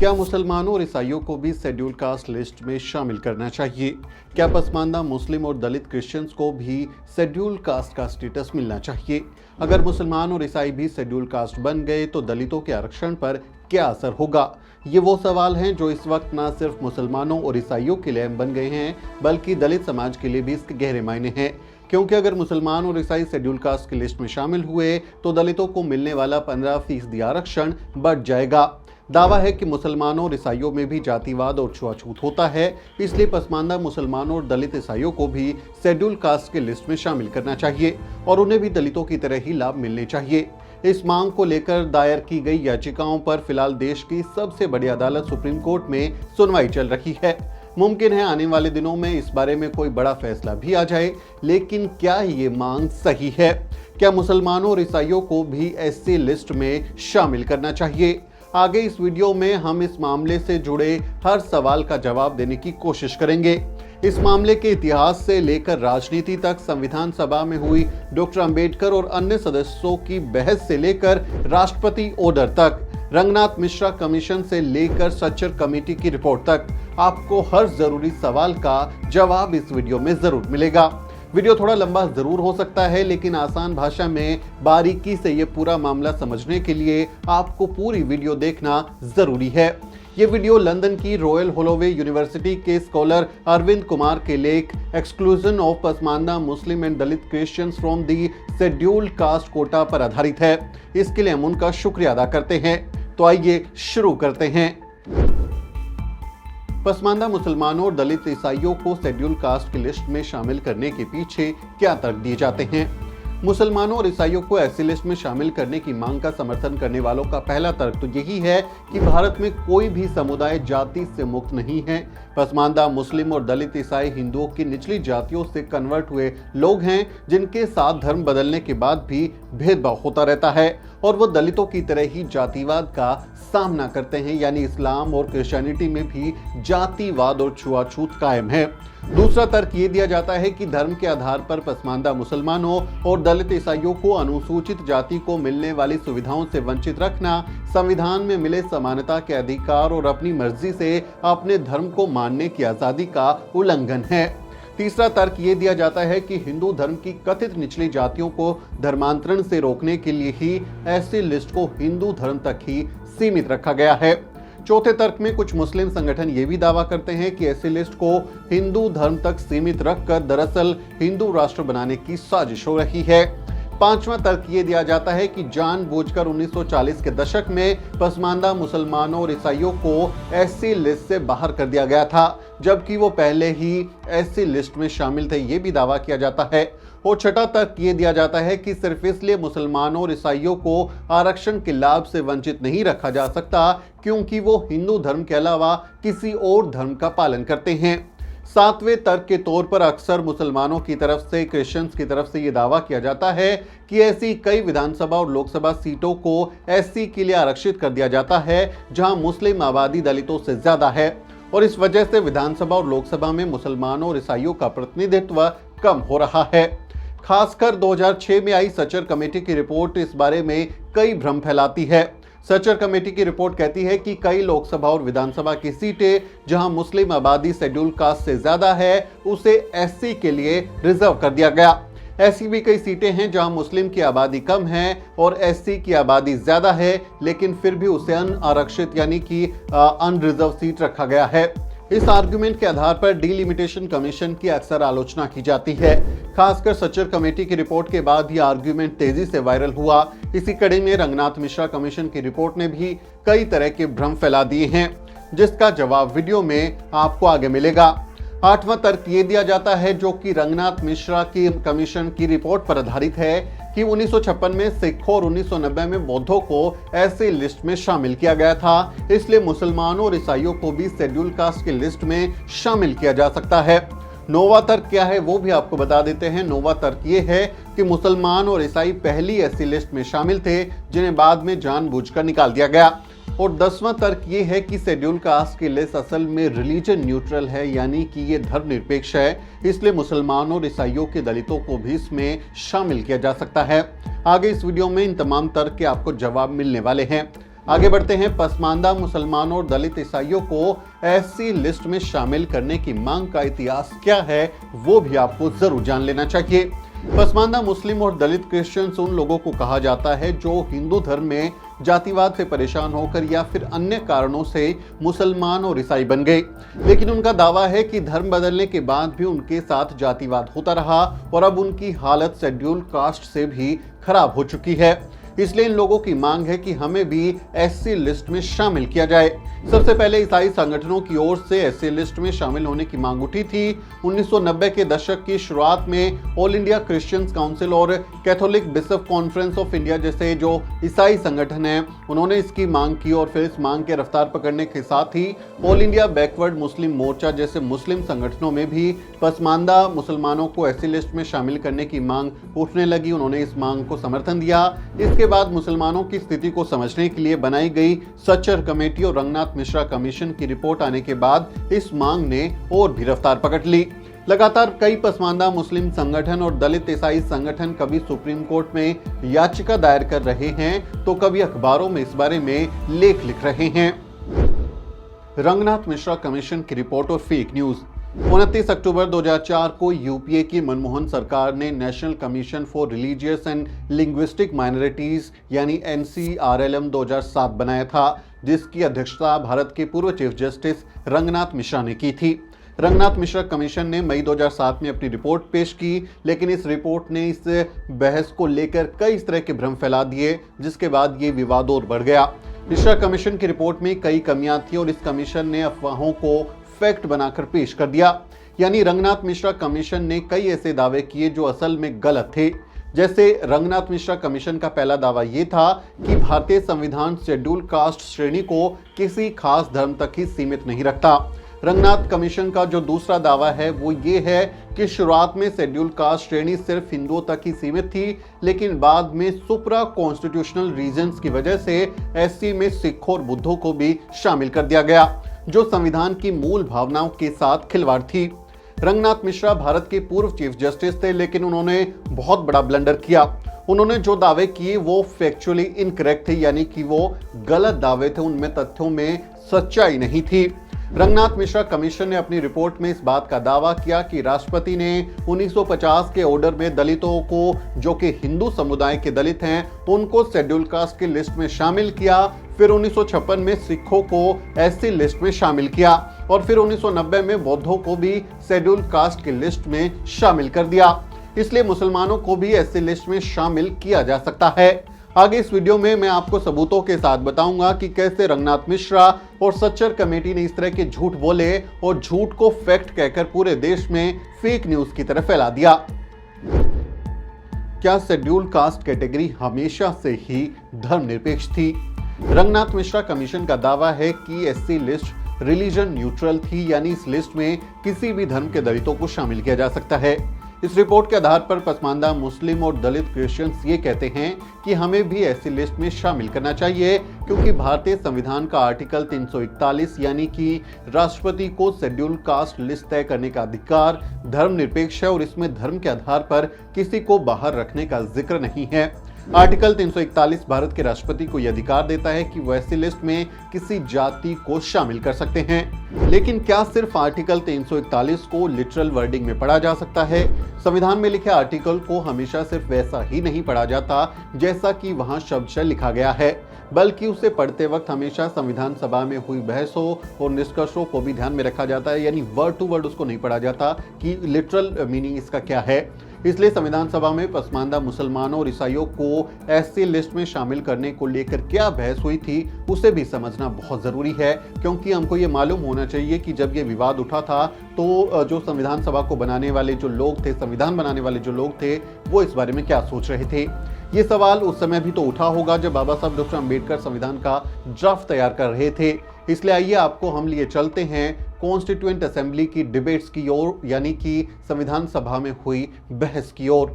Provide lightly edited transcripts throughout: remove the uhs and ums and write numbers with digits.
क्या मुसलमानों और ईसाइयों को भी शेड्यूल कास्ट लिस्ट में शामिल करना चाहिए? क्या पसमानदा मुस्लिम और दलित क्रिश्चियंस को भी शेड्यूल कास्ट का स्टेटस मिलना चाहिए? अगर मुसलमान और ईसाई भी शेड्यूल कास्ट बन गए तो दलितों के आरक्षण पर क्या असर होगा? ये वो सवाल हैं जो इस वक्त न सिर्फ मुसलमानों और ईसाइयों के लिए अहम बन गए हैं, बल्कि दलित समाज के लिए भी इसके गहरे मायने हैं। क्योंकि अगर मुसलमान और ईसाई शेड्यूल कास्ट की लिस्ट में शामिल हुए तो दलितों को मिलने वाला 15% आरक्षण बढ़ जाएगा। दावा है कि मुसलमानों और ईसाइयों में भी जातिवाद और छुआछूत होता है, इसलिए पसमानदा मुसलमानों और दलित ईसाइयों को भी शेड्यूल कास्ट की लिस्ट में शामिल करना चाहिए और उन्हें भी दलितों की तरह ही लाभ मिलने चाहिए। इस मांग को लेकर दायर की गई याचिकाओं पर फिलहाल देश की सबसे बड़ी अदालत सुप्रीम कोर्ट में सुनवाई चल रही है। मुमकिन है आने वाले दिनों में इस बारे में कोई बड़ा फैसला भी आ जाए, लेकिन क्या ये मांग सही है? क्या मुसलमानों और ईसाइयों को भी ऐसी लिस्ट में शामिल करना चाहिए? आगे इस वीडियो में हम इस मामले से जुड़े हर सवाल का जवाब देने की कोशिश करेंगे। इस मामले के इतिहास से लेकर राजनीति तक, संविधान सभा में हुई डॉक्टर अंबेडकर और अन्य सदस्यों की बहस से लेकर राष्ट्रपति ऑर्डर तक, रंगनाथ मिश्रा कमीशन से लेकर सच्चर कमेटी की रिपोर्ट तक, आपको हर जरूरी सवाल का जवाब इस वीडियो में जरूर मिलेगा। वीडियो थोड़ा लंबा जरूर हो सकता है, लेकिन आसान भाषा में बारीकी से ये पूरा मामला समझने के लिए आपको पूरी वीडियो देखना जरूरी है। ये वीडियो लंदन की रॉयल होलोवे यूनिवर्सिटी के स्कॉलर अरविंद कुमार के लेख exclusion of Pasmanda Muslim and Dalit Christians from the scheduled caste quota पर आधारित है। इसके लिए हम उनका शुक्रिया अदा करते हैं। तो आइए शुरू करते हैं। पसमानदा मुसलमानों और दलित ईसाइयों को शेड्यूल कास्ट की लिस्ट में शामिल करने के पीछे क्या तर्क दिए जाते हैं? मुसलमानों और ईसाइयों को ऐसी लिस्ट में शामिल करने की मांग का समर्थन करने वालों का पहला तर्क तो यही है कि भारत में कोई भी समुदाय जाति से मुक्त नहीं है। पसमानदा मुस्लिम और दलित ईसाई हिंदुओं की निचली जातियों से कन्वर्ट हुए लोग हैं, जिनके साथ धर्म बदलने के बाद भी भेदभाव होता रहता है और वो दलितों की तरह ही जातिवाद का सामना करते हैं। यानी इस्लाम और क्रिश्चियनिटी में भी जातिवाद और छुआछूत कायम है। दूसरा तर्क ये दिया जाता है कि धर्म के आधार पर पसमानदा मुसलमानों और दलित ईसाइयों को अनुसूचित जाति को मिलने वाली सुविधाओं से वंचित रखना संविधान में मिले समानता के अधिकार और अपनी मर्जी से अपने धर्म को मानने की आजादी का उल्लंघन है। तीसरा तर्क ये दिया जाता है कि हिंदू धर्म की कथित निचली जातियों को धर्मांतरण से रोकने के लिए ही ऐसी लिस्ट को हिंदू धर्म तक ही सीमित रखा गया है। चौथे तर्क में कुछ मुस्लिम संगठन ये भी दावा करते हैं कि ऐसी लिस्ट को हिंदू धर्म तक सीमित रखकर दरअसल हिंदू राष्ट्र बनाने की साजिश हो रही है। पांचवा तर्क ये दिया जाता है कि जानबूझकर 1940 के दशक में पसमानदा मुसलमानों और ईसाइयों को ऐसी लिस्ट से बाहर कर दिया गया था, जबकि वो पहले ही ऐसी लिस्ट में शामिल थे, ये भी दावा किया जाता है। और छठा तर्क ये दिया जाता है कि सिर्फ इसलिए मुसलमानों और ईसाइयों को आरक्षण के लाभ से वंचित नहीं रखा जा सकता क्योंकि वो हिंदू धर्म के अलावा किसी और धर्म का पालन करते हैं। सातवें तर्क के तौर पर अक्सर मुसलमानों की तरफ से, क्रिश्चियंस की तरफ से ये दावा किया जाता है कि ऐसी कई विधानसभा और लोकसभा सीटों को एससी के लिए आरक्षित कर दिया जाता है जहां मुस्लिम आबादी दलितों से ज्यादा है और इस वजह से विधानसभा और लोकसभा में मुसलमानों और ईसाइयों का प्रतिनिधित्व कम हो रहा है। खासकर 2006 में आई सच्चर कमेटी की रिपोर्ट इस बारे में कई भ्रम फैलाती है। सच्चर कमेटी की रिपोर्ट कहती है कि कई लोकसभा और विधानसभा की सीटें जहां मुस्लिम आबादी शेड्यूल कास्ट से ज्यादा है, उसे एससी के लिए रिजर्व कर दिया गया। ऐसी भी कई सीटें हैं जहां मुस्लिम की आबादी कम है और एससी की आबादी ज्यादा है, लेकिन फिर भी उसे अनारक्षित यानी कि अनरिजर्व सीट रखा गया है। इस आर्गुमेंट के आधार पर डिलिमिटेशन कमीशन की अक्सर आलोचना की जाती है। खासकर सच्चर कमेटी की रिपोर्ट के बाद ये आर्गुमेंट तेजी से वायरल हुआ। इसी कड़ी में रंगनाथ मिश्रा कमीशन की रिपोर्ट ने भी कई तरह के भ्रम फैला दिए हैं, जिसका जवाब वीडियो में आपको आगे मिलेगा। आठवां तर्क ये दिया जाता है, जो कि रंगनाथ मिश्रा की कमीशन की रिपोर्ट पर आधारित है, कि 1956 में सिखों और 1990 में बौद्धों को ऐसी लिस्ट में शामिल किया गया था, इसलिए मुसलमानों और ईसाइयों को भी शेड्यूल कास्ट की लिस्ट में शामिल किया जा सकता है। नौवां तर्क क्या है वो भी आपको बता देते हैं। नौवां तर्क ये है कि मुसलमान और ईसाई पहली ऐसी लिस्ट में शामिल थे जिन्हें बाद में जानबूझकर निकाल दिया गया। और 10वां तर्क ये है कि शेड्यूल कास्ट की लिस्ट असल में रिलीजन न्यूट्रल है, यानी कि ये धर्मनिरपेक्ष है, इसलिए मुसलमानों और ईसाइयों के दलितों को भी इसमें शामिल किया जा सकता है। आगे इस वीडियो में इन तमाम तर्क के आपको जवाब मिलने वाले हैं। आगे बढ़ते हैं। पसमानदा मुसलमानों और दलित ईसाइयों को एससी लिस्ट में शामिल करने की मांग का इतिहास क्या है, वो भी आपको जरूर जान लेना चाहिए। पसमानदा मुस्लिम और दलित क्रिश्चियंस उन लोगों को कहा जाता है जो हिंदू धर्म में जातिवाद से परेशान होकर या फिर अन्य कारणों से मुसलमान और ईसाई बन गए, लेकिन उनका दावा है कि धर्म बदलने के बाद भी उनके साथ जातिवाद होता रहा और अब उनकी हालत शेड्यूल कास्ट से भी खराब हो चुकी है। इसलिए इन लोगों की मांग है कि हमें भी एससी लिस्ट में शामिल किया जाए। सबसे पहले ईसाई संगठनों की ओर से एससी लिस्ट में शामिल होने की मांग उठी थी। 1990 के दशक की शुरुआत में ऑल इंडिया क्रिश्चियंस काउंसिल और Catholic bishop conference of India जैसे जो ईसाई संगठन हैं, उन्होंने इसकी मांग की और फिर इस मांग के रफ्तार पकड़ने के साथ ही ऑल इंडिया बैकवर्ड मुस्लिम मोर्चा जैसे मुस्लिम संगठनों में भी पसमानदा मुसलमानों को एससी लिस्ट में शामिल करने की मांग उठने लगी। उन्होंने इस मांग को समर्थन दिया। इसके बाद मुसलमानों की स्थिति को समझने के लिए बनाई गई सच्चर कमेटी और रंगनाथ मिश्रा कमीशन की रिपोर्ट आने के बाद इस मांग ने और भी रफ्तार पकड़ ली। लगातार कई पसमानदा मुस्लिम संगठन और दलित ईसाई संगठन कभी सुप्रीम कोर्ट में याचिका दायर कर रहे हैं तो कभी अखबारों में इस बारे में लेख लिख रहे हैं। रंगनाथ मिश्रा कमीशन की रिपोर्ट और फेक न्यूज। 29 अक्टूबर 2004 को यूपीए की मनमोहन सरकार ने national commission for religious and linguistic minorities यानी NCRLM 2007 बनाया था, जिसकी अध्यक्षता भारत के पूर्व चीफ जस्टिस रंगनाथ मिश्रा ने की थी। रंगनाथ मिश्रा कमीशन ने मई 2007 में अपनी रिपोर्ट पेश की, लेकिन इस रिपोर्ट ने इस बहस को लेकर कई तरह के भ्रम फैला दिए, जिसके बाद ये विवाद और बढ़ गया। मिश्रा कमीशन की रिपोर्ट में कई कमियां थी और इस कमीशन ने अफवाहों को फैक्ट बनाकर पेश कर दिया। यानी रंगनाथ मिश्रा कमीशन ने कई ऐसे दावे किए जो असल में गलत थे। जैसे रंगनाथ मिश्रा कमीशन का पहला दावा यह था कि भारतीय संविधान शेड्यूल कास्ट श्रेणी को किसी खास धर्म तक ही सीमित नहीं रखता। रंगनाथ कमीशन का जो दूसरा दावा है वो ये है कि शुरुआत में शेड्यूल कास्ट श्रेणी सिर्फ हिंदुओं तक ही सीमित थी, लेकिन बाद में सुप्रा कॉन्स्टिट्यूशनल रीजंस की वजह से एससी में सिखों और बुद्धों को भी शामिल कर दिया गया, जो संविधान की मूल भावनाओं के साथ खिलवाड़ थी। रंगनाथ मिश्रा भारत के पूर्व चीफ जस्टिस थे, लेकिन उन्होंने बहुत बड़ा ब्लंडर किया। उन्होंने जो दावे किए वो फैक्चुअली इनकरेक्ट थे, यानी कि वो गलत दावे थे, उनमें तथ्यों में सच्चाई नहीं थी। रंगनाथ मिश्रा कमीशन ने अपनी रिपोर्ट में इस बात का दावा किया कि राष्ट्रपति ने 1950 के ऑर्डर में दलितों को, जो कि हिंदू समुदाय के दलित हैं, उनको शेड्यूल कास्ट की लिस्ट में शामिल किया। फिर 1956 में सिखों को एससी लिस्ट में शामिल किया और फिर 1990 में बौद्धों को भी शेड्यूल कास्ट की लिस्ट में शामिल कर दिया। इसलिए मुसलमानों को भी एससी लिस्ट में शामिल किया जा सकता है। आगे इस वीडियो में मैं आपको सबूतों के साथ बताऊंगा कि कैसे रंगनाथ मिश्रा और सच्चर कमेटी ने इस तरह के झूठ बोले और झूठ को फैक्ट कहकर पूरे देश में फेक न्यूज की तरह फैला दिया। क्या शेड्यूल कास्ट कैटेगरी हमेशा से ही धर्मनिरपेक्ष थी? रंगनाथ मिश्रा कमीशन का दावा है कि एससी लिस्ट रिलीजन न्यूट्रल थी, यानी इस लिस्ट में किसी भी धर्म के दलितों को शामिल किया जा सकता है। इस रिपोर्ट के आधार पर पसमानदा मुस्लिम और दलित क्रिश्चियंस ये कहते हैं कि हमें भी ऐसी लिस्ट में शामिल करना चाहिए, क्योंकि भारतीय संविधान का आर्टिकल 341 यानी कि राष्ट्रपति को शेड्यूल कास्ट लिस्ट तय करने का अधिकार धर्मनिरपेक्ष है और इसमें धर्म के आधार पर किसी को बाहर रखने का जिक्र नहीं है। आर्टिकल 341 भारत के राष्ट्रपति को यह अधिकार देता है कि वह ऐसी लिस्ट में किसी जाति को शामिल कर सकते हैं। लेकिन क्या सिर्फ आर्टिकल 341 को लिटरल वर्डिंग में पढ़ा जा सकता है? संविधान में लिखे आर्टिकल को हमेशा सिर्फ वैसा ही नहीं पढ़ा जाता जैसा कि वहां शब्दशः लिखा गया है, बल्कि उसे पढ़ते वक्त हमेशा संविधान सभा में हुई बहसों और निष्कर्षों को भी ध्यान में रखा जाता है। यानी वर्ड टू वर्ड उसको नहीं पढ़ा जाता कि लिटरल मीनिंग इसका क्या है। इसलिए संविधान सभा में पसमानदा मुसलमानों और ईसाइयों को एससी लिस्ट में शामिल करने को लेकर क्या बहस हुई थी उसे भी समझना बहुत जरूरी है, क्योंकि हमको ये मालूम होना चाहिए कि जब ये विवाद उठा था तो जो संविधान सभा को बनाने वाले जो लोग थे, संविधान बनाने वाले जो लोग थे, वो इस बारे में क्या सोच रहे थे। ये सवाल उस समय भी तो उठा होगा जब बाबा साहब डॉक्टर अम्बेडकर संविधान का ड्राफ्ट तैयार कर रहे थे। इसलिए आइए आपको हम लिए चलते हैं कॉन्स्टिट्यूएंट असेंबली की डिबेट्स की ओर, यानी कि संविधान सभा में हुई बहस की ओर।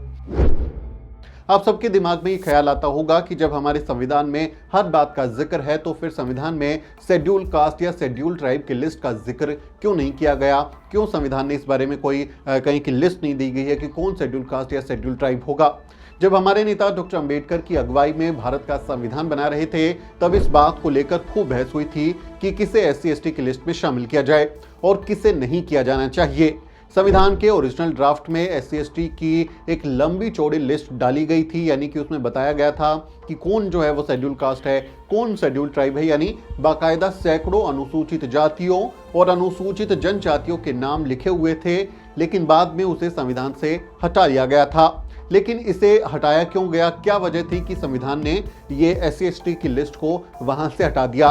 आप सबके दिमाग में ये ख्याल आता होगा कि जब हमारे संविधान में हर बात का जिक्र है तो फिर संविधान में शेड्यूल कास्ट या शेड्यूल ट्राइब की लिस्ट का जिक्र क्यों नहीं किया गया? क्यों संविधान ने इस बारे में कोई कहीं की लिस्ट नहीं दी गई है कि कौन शेड्यूल कास्ट या शेड्यूल ट्राइब होगा? जब हमारे नेता डॉक्टर अंबेडकर की अगुवाई में भारत का संविधान बना रहे थे, तब इस बात को लेकर खूब बहस हुई थी कि किसे SC/ST की लिस्ट में शामिल किया जाए और किसे नहीं किया जाना चाहिए। संविधान के ओरिजिनल ड्राफ्ट में SC/ST की एक लंबी चौड़ी लिस्ट डाली गई थी, यानी कि उसमें बताया गया था कि कौन जो है वो शेड्यूल कास्ट है, कौन शेड्यूल ट्राइब है, यानी बाकायदा सैकड़ों अनुसूचित जातियों और अनुसूचित जनजातियों के नाम लिखे हुए थे। लेकिन बाद में उसे संविधान से हटा लिया गया था। लेकिन इसे हटाया क्यों गया, क्या वजह थी कि संविधान ने ये SC/ST की लिस्ट को वहां से हटा दिया?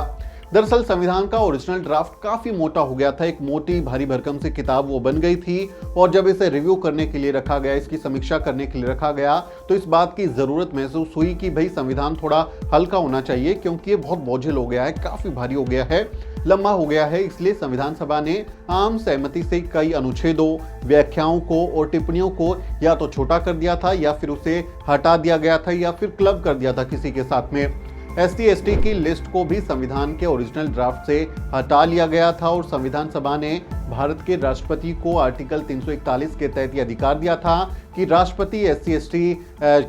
दरअसल संविधान का ओरिजिनल ड्राफ्ट काफी मोटा हो गया था, एक मोटी भारी भरकम सी किताब वो बन गई थी। और जब इसे रिव्यू करने के लिए रखा गया, इसकी समीक्षा करने के लिए रखा गया, तो इस बात की जरूरत महसूस हुई कि भाई संविधान थोड़ा हल्का होना चाहिए, क्योंकि ये बहुत बोझिल हो गया है, काफी भारी हो गया है, लंबा हो गया है। इसलिए संविधान सभा ने आम सहमति से कई अनुच्छेदों, व्याख्याओं को और टिप्पणियों को या तो छोटा कर दिया था, या फिर उसे हटा दिया गया था, या फिर क्लब कर दिया था किसी के साथ में। SC/ST की लिस्ट को भी संविधान के ओरिजिनल ड्राफ्ट से हटा लिया गया था और संविधान सभा ने भारत के राष्ट्रपति को आर्टिकल 341 के तहत यह अधिकार दिया था कि राष्ट्रपति SC/ST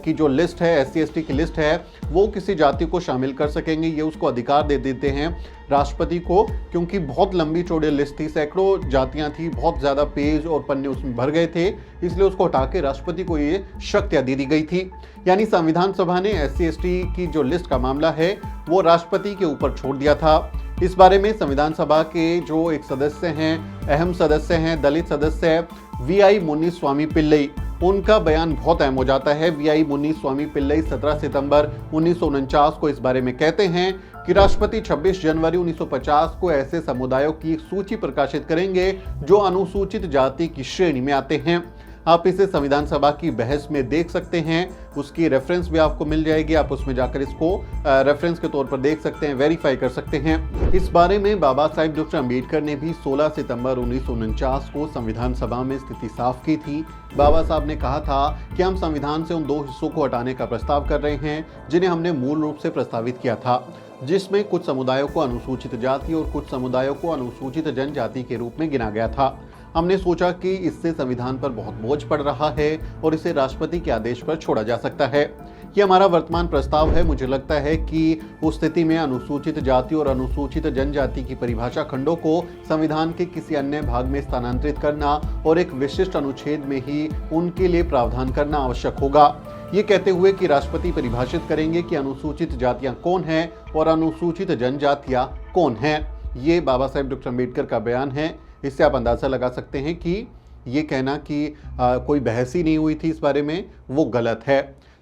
की जो लिस्ट है, SC/ST की लिस्ट है, वो किसी जाति को शामिल कर सकेंगे। ये उसको अधिकार दे देते हैं राष्ट्रपति को, क्योंकि बहुत लंबी चौड़ी लिस्ट थी, सैकड़ों जातियां थी, बहुत ज़्यादा पेज और पन्ने उसमें भर गए थे, इसलिए उसको हटा के राष्ट्रपति को ये शक्तियाँ दे दी गई थी। यानी संविधान सभा ने SC/ST की जो लिस्ट का मामला है वो राष्ट्रपति के ऊपर छोड़ दिया था। इस बारे में संविधान सभा के जो एक सदस्य हैं, अहम सदस्य हैं, दलित सदस्य है VI मुनीस्वामी पिल्लई, उनका बयान बहुत अहम हो जाता है। VI मुनीस्वामी पिल्लई 17 सितंबर 1949 को इस बारे में कहते हैं कि राष्ट्रपति 26 जनवरी 1950 को ऐसे समुदायों की एक सूची प्रकाशित करेंगे जो अनुसूचित जाति की श्रेणी में आते हैं। आप इसे संविधान सभा की बहस में देख सकते हैं, उसकी रेफरेंस भी आपको मिल जाएगी, आप उसमें जाकर इसको रेफरेंस के तौर पर देख सकते हैं, वेरीफाई कर सकते हैं। इस बारे में बाबा साहिब डॉक्टर अंबेडकर ने भी 16 सितंबर 1949 को संविधान सभा में स्थिति साफ की थी। बाबा साहब ने कहा था कि हम संविधान से उन दो हिस्सों को हटाने का प्रस्ताव कर रहे हैं जिन्हें हमने मूल रूप से प्रस्तावित किया था, जिसमें कुछ समुदायों को अनुसूचित जाति और कुछ समुदायों को अनुसूचित जनजाति के रूप में गिना गया था। हमने सोचा कि इससे संविधान पर बहुत बोझ पड़ रहा है और इसे राष्ट्रपति के आदेश पर छोड़ा जा सकता है। ये हमारा वर्तमान प्रस्ताव है। मुझे लगता है कि उस स्थिति में अनुसूचित जाति और अनुसूचित जनजाति की परिभाषा खंडों को संविधान के किसी अन्य भाग में स्थानांतरित करना और एक विशिष्ट अनुच्छेद में ही उनके लिए प्रावधान करना आवश्यक होगा। ये कहते हुए कि राष्ट्रपति परिभाषित करेंगे कि अनुसूचित जातियां कौन हैं और अनुसूचित जनजातियां कौन हैं। ये बाबा साहेब डॉक्टर अंबेडकर का बयान है। इससे आप अंदाजा लगा सकते हैं कि ये कहना कि कोई बहस ही नहीं हुई थी इस बारे में, वो गलत है।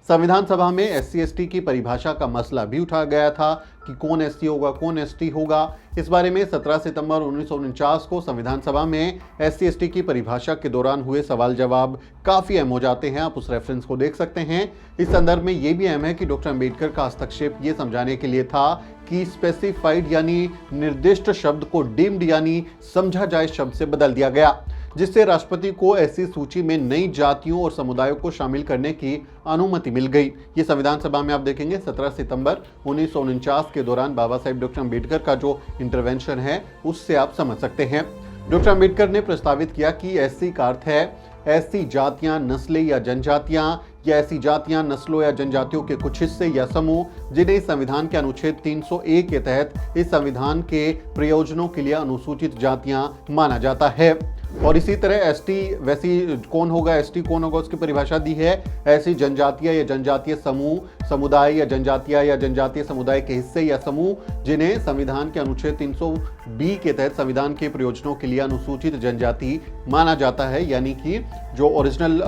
संविधान सभा में SC/ST की परिभाषा का मसला भी उठाया गया था कि कौन SC होगा, कौन ST होगा। इस बारे में 17 सितंबर 1949 को संविधान सभा में SC/ST की परिभाषा के दौरान हुए सवाल जवाब काफ़ी अहम हो जाते हैं, आप उस रेफरेंस को देख सकते हैं। इस संदर्भ में ये भी अहम है कि डॉक्टर अंबेडकर का हस्तक्षेप ये समझाने के लिए था कि स्पेसिफाइड यानी निर्दिष्ट शब्द को डीम्ड यानी समझा जाए शब्द से बदल दिया गया, जिससे राष्ट्रपति को ऐसी सूची में नई जातियों और समुदायों को शामिल करने की अनुमति मिल गई। ये संविधान सभा में आप देखेंगे 17 सितंबर 1949 के दौरान बाबा साहेब डॉक्टर अंबेडकर का जो इंटरवेंशन है उससे आप समझ सकते हैं। डॉक्टर अंबेडकर ने प्रस्तावित किया कि SC का अर्थ है ऐसी जातियां, नस्लें या जनजातियां या ऐसी जातियां, नस्लों या जनजातियों के कुछ हिस्से या समूह जिन्हें इस संविधान के अनुच्छेद 301 के तहत इस संविधान के प्रयोजनों के लिए अनुसूचित जातियां माना जाता है। और इसी तरह ST वैसी कौन होगा, ST कौन होगा, उसकी परिभाषा दी है ऐसी जनजातियां या जनजातीय समूह, समुदाय या जनजातीय समुदाय के हिस्से या समूह जिन्हें संविधान के अनुच्छेद 320 के तहत संविधान के प्रयोजनों के लिए अनुसूचित जनजाति माना जाता है। यानी कि जो ओरिजिनल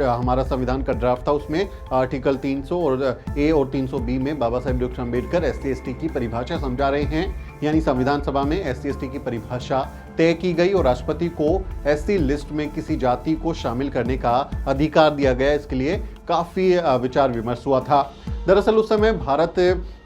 हमारा संविधान का ड्राफ्ट था उसमें आर्टिकल 300 और A और 300B में बाबा साहेब डॉक्टर अंबेडकर SC/ST की परिभाषा समझा रहे हैं। यानी संविधान सभा में SC/ST की परिभाषा तय की गई और राष्ट्रपति को SC लिस्ट में किसी जाति को शामिल करने का अधिकार दिया गया। इसके लिए काफ़ी विचार विमर्श हुआ था। दरअसल उस समय भारत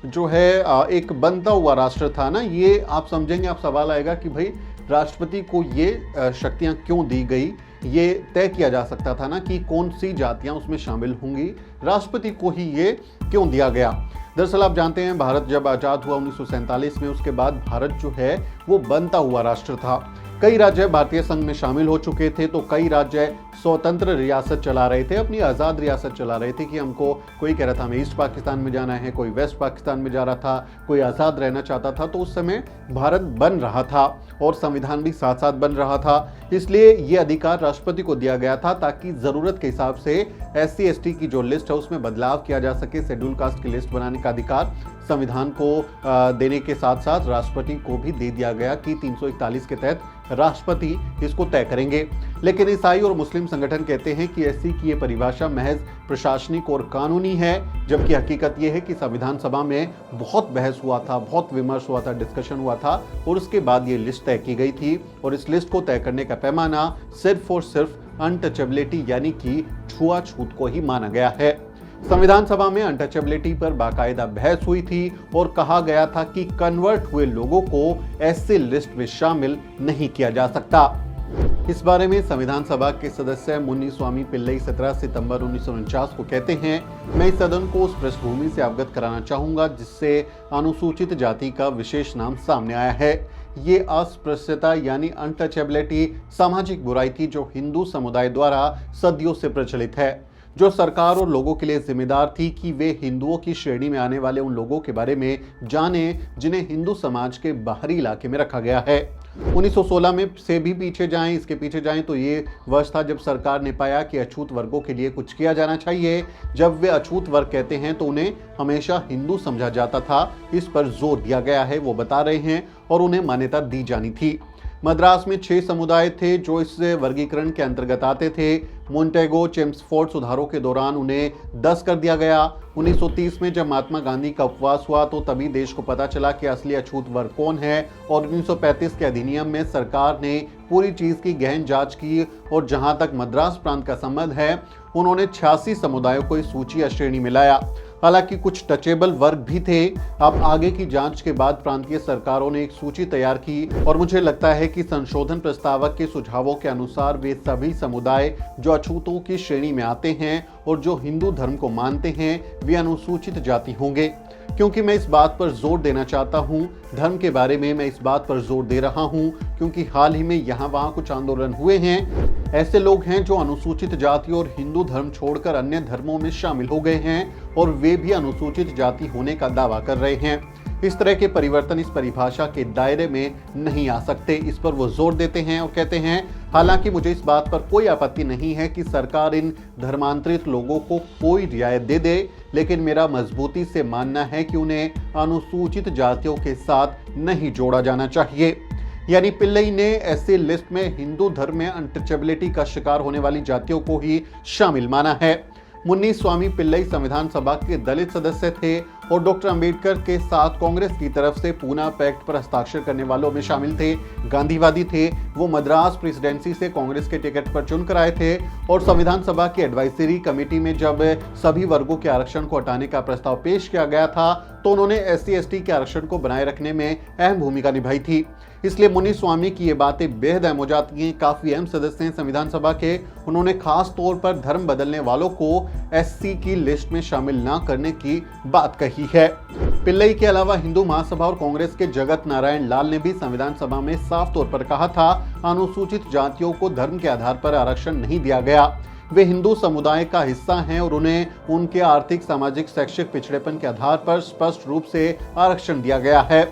जो है एक बनता हुआ राष्ट्र था ना, ये आप समझेंगे, आप सवाल आएगा कि भाई राष्ट्रपति को ये शक्तियाँ क्यों दी गई। ये तय किया जा सकता था ना कि कौन सी जातियां उसमें शामिल होंगी, राष्ट्रपति को ही ये क्यों दिया गया। दरअसल आप जानते हैं भारत जब आज़ाद हुआ 1947 में, उसके बाद भारत जो है वो बनता हुआ राष्ट्र था। कई राज्य भारतीय संघ में शामिल हो चुके थे, तो कई राज्य स्वतंत्र रियासत चला रहे थे, अपनी आज़ाद रियासत चला रहे थे कि हमको, कोई कह रहा था हमें ईस्ट पाकिस्तान में जाना है, कोई वेस्ट पाकिस्तान में जा रहा था, कोई आज़ाद रहना चाहता था। तो उस समय भारत बन रहा था और संविधान भी साथ साथ बन रहा था, इसलिए ये अधिकार राष्ट्रपति को दिया गया था ताकि ज़रूरत के हिसाब से SC/ST की जो लिस्ट है उसमें बदलाव किया जा सके। शेड्यूल कास्ट की लिस्ट बनाने का अधिकार संविधान को देने के साथ साथ राष्ट्रपति को भी दे दिया गया कि 341 के तहत राष्ट्रपति इसको तय करेंगे। लेकिन ईसाई और मुस्लिम संगठन कहते हैं कि SC की ये परिभाषा महज प्रशासनिक और कानूनी है, जबकि हकीकत ये है कि संविधान सभा में बहुत बहस हुआ था, बहुत विमर्श हुआ था, डिस्कशन हुआ था और उसके बाद ये लिस्ट तय की गई थी। और इस लिस्ट को तय करने का पैमाना सिर्फ और सिर्फ अनटचेबिलिटी यानी कि छुआछूत को ही माना गया है। संविधान सभा में अनटचेबिलिटी पर बाकायदा बहस हुई थी और कहा गया था कि कन्वर्ट हुए लोगों को SC लिस्ट में शामिल नहीं किया जा सकता। इस बारे में संविधान सभा के सदस्य मुन्नीस्वामी पिल्लई 17 सितंबर 1949 को कहते हैं, मैं इस सदन को उस पृष्ठभूमि से अवगत कराना चाहूंगा जिससे अनुसूचित जाति का विशेष नाम सामने आया है। ये अस्पृश्यता यानी अनटचेबिलिटी सामाजिक बुराई थी जो हिंदू समुदाय द्वारा सदियों से प्रचलित है, जो सरकार और लोगों के लिए जिम्मेदार थी कि वे हिंदुओं की श्रेणी में आने वाले उन लोगों के बारे में जाने जिन्हें हिंदू समाज के बाहरी इलाके में रखा गया है। 1916 में से भी पीछे जाएं, इसके पीछे जाएं तो ये वर्ष था जब सरकार ने पाया कि अछूत वर्गों के लिए कुछ किया जाना चाहिए। जब वे अछूत वर्ग कहते हैं तो उन्हें हमेशा हिंदू समझा जाता था, इस पर जोर दिया गया है, वो बता रहे हैं, और उन्हें मान्यता दी जानी थी। मद्रास में 6 समुदाय थे जो इस वर्गीकरण के अंतर्गत आते थे। मोंटेगो चेम्सफोर्ड सुधारों के दौरान उन्हें 10 कर दिया गया। 1930 में जब महात्मा गांधी का उपवास हुआ तो तभी देश को पता चला कि असली अछूत वर्ग कौन है, और 1935 के अधिनियम में सरकार ने पूरी चीज की गहन जांच की और जहां तक मद्रास प्रांत का संबंध है उन्होंने 86 समुदायों को इस सूची या श्रेणी में लाया। हालांकि कुछ टचेबल वर्ग भी थे। अब आगे की जांच के बाद प्रांतीय सरकारों ने एक सूची तैयार की और मुझे लगता है कि संशोधन प्रस्तावक के सुझावों के अनुसार वे सभी समुदाय जो अछूतों की श्रेणी में आते हैं और जो हिंदू धर्म को मानते हैं वे अनुसूचित जाति होंगे। क्योंकि मैं इस बात पर जोर देना चाहता हूं, धर्म के बारे में मैं इस बात पर जोर दे रहा हूं क्योंकि हाल ही में यहाँ वहाँ कुछ आंदोलन हुए हैं। ऐसे लोग हैं जो अनुसूचित जाति और हिंदू धर्म छोड़कर अन्य धर्मों में शामिल हो गए हैं और वे भी अनुसूचित जाति होने का दावा कर रहे हैं। इस तरह के परिवर्तन इस परिभाषा के दायरे में नहीं आ सकते, इस पर वो जोर देते हैं और कहते हैं, हालांकि मुझे इस बात पर कोई आपत्ति नहीं है कि सरकार इन धर्मांतरित लोगों को कोई रियायत दे दे, लेकिन मेरा मजबूती से मानना है कि उन्हें अनुसूचित जातियों के साथ नहीं जोड़ा जाना चाहिए। यानी पिल्लई ने SC लिस्ट में हिंदू धर्म में अनटचेबिलिटी का शिकार होने वाली जातियों को ही शामिल माना है। मुन्नीस्वामी पिल्लई संविधान सभा के दलित सदस्य थे और डॉक्टर अंबेडकर के साथ कांग्रेस की तरफ से पूना पैक्ट पर हस्ताक्षर करने वालों में शामिल थे। गांधीवादी थे। वो मद्रास प्रेसिडेंसी से कांग्रेस के टिकट पर चुनकर आए थे और संविधान सभा की एडवाइजरी कमेटी में जब सभी वर्गों के आरक्षण को हटाने का प्रस्ताव पेश किया गया था तो उन्होंने SC/ST के आरक्षण को बनाए रखने में अहम भूमिका निभाई थी। इसलिए मुन्नीस्वामी की ये बातें बेहद अहम हो जाती हैं। काफी अहम सदस्य हैं संविधान सभा के। उन्होंने खास तौर पर धर्म बदलने वालों को SC की लिस्ट में शामिल ना करने की बात कही है। पिल्लई के अलावा हिंदू महासभा और कांग्रेस के जगत नारायण लाल ने भी संविधान सभा में साफ तौर पर कहा था, अनुसूचित जातियों को धर्म के आधार पर आरक्षण नहीं दिया गया। वे हिंदू समुदाय का हिस्सा हैं और उन्हें उनके आर्थिक, सामाजिक, शैक्षिक पिछड़ेपन के आधार पर स्पष्ट रूप से आरक्षण दिया गया है।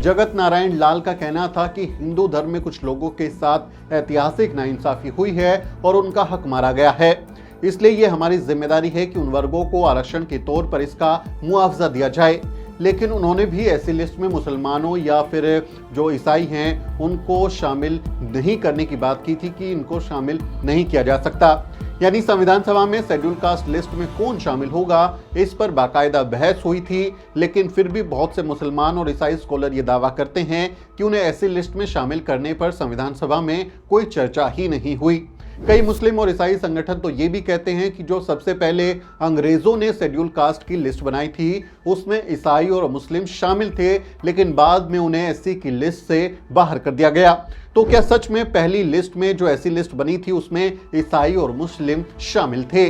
जगत नारायण लाल का कहना था कि हिंदू धर्म में कुछ लोगों के साथ ऐतिहासिक नाइंसाफी हुई है और उनका हक मारा गया है, इसलिए ये हमारी जिम्मेदारी है कि उन वर्गों को आरक्षण के तौर पर इसका मुआवजा दिया जाए। लेकिन उन्होंने भी ऐसी लिस्ट में मुसलमानों या फिर जो ईसाई हैं उनको शामिल नहीं करने की बात की थी कि इनको शामिल नहीं किया जा सकता। यानी संविधान सभा में शेड्यूल कास्ट लिस्ट में कौन शामिल होगा इस पर बाकायदा बहस हुई थी, लेकिन फिर भी बहुत से मुसलमान और ईसाई स्कॉलर ये दावा करते हैं कि उन्हें ऐसी लिस्ट में शामिल करने पर संविधान सभा में कोई चर्चा ही नहीं हुई। कई मुस्लिम और ईसाई संगठन तो ये भी कहते हैं कि जो सबसे पहले अंग्रेजों ने शेड्यूल कास्ट की लिस्ट बनाई थी उसमें ईसाई और मुस्लिम शामिल थे, लेकिन बाद में उन्हें SC की लिस्ट से बाहर कर दिया गया। तो क्या सच में पहली लिस्ट में जो ऐसी लिस्ट बनी थी उसमें ईसाई और मुस्लिम शामिल थे?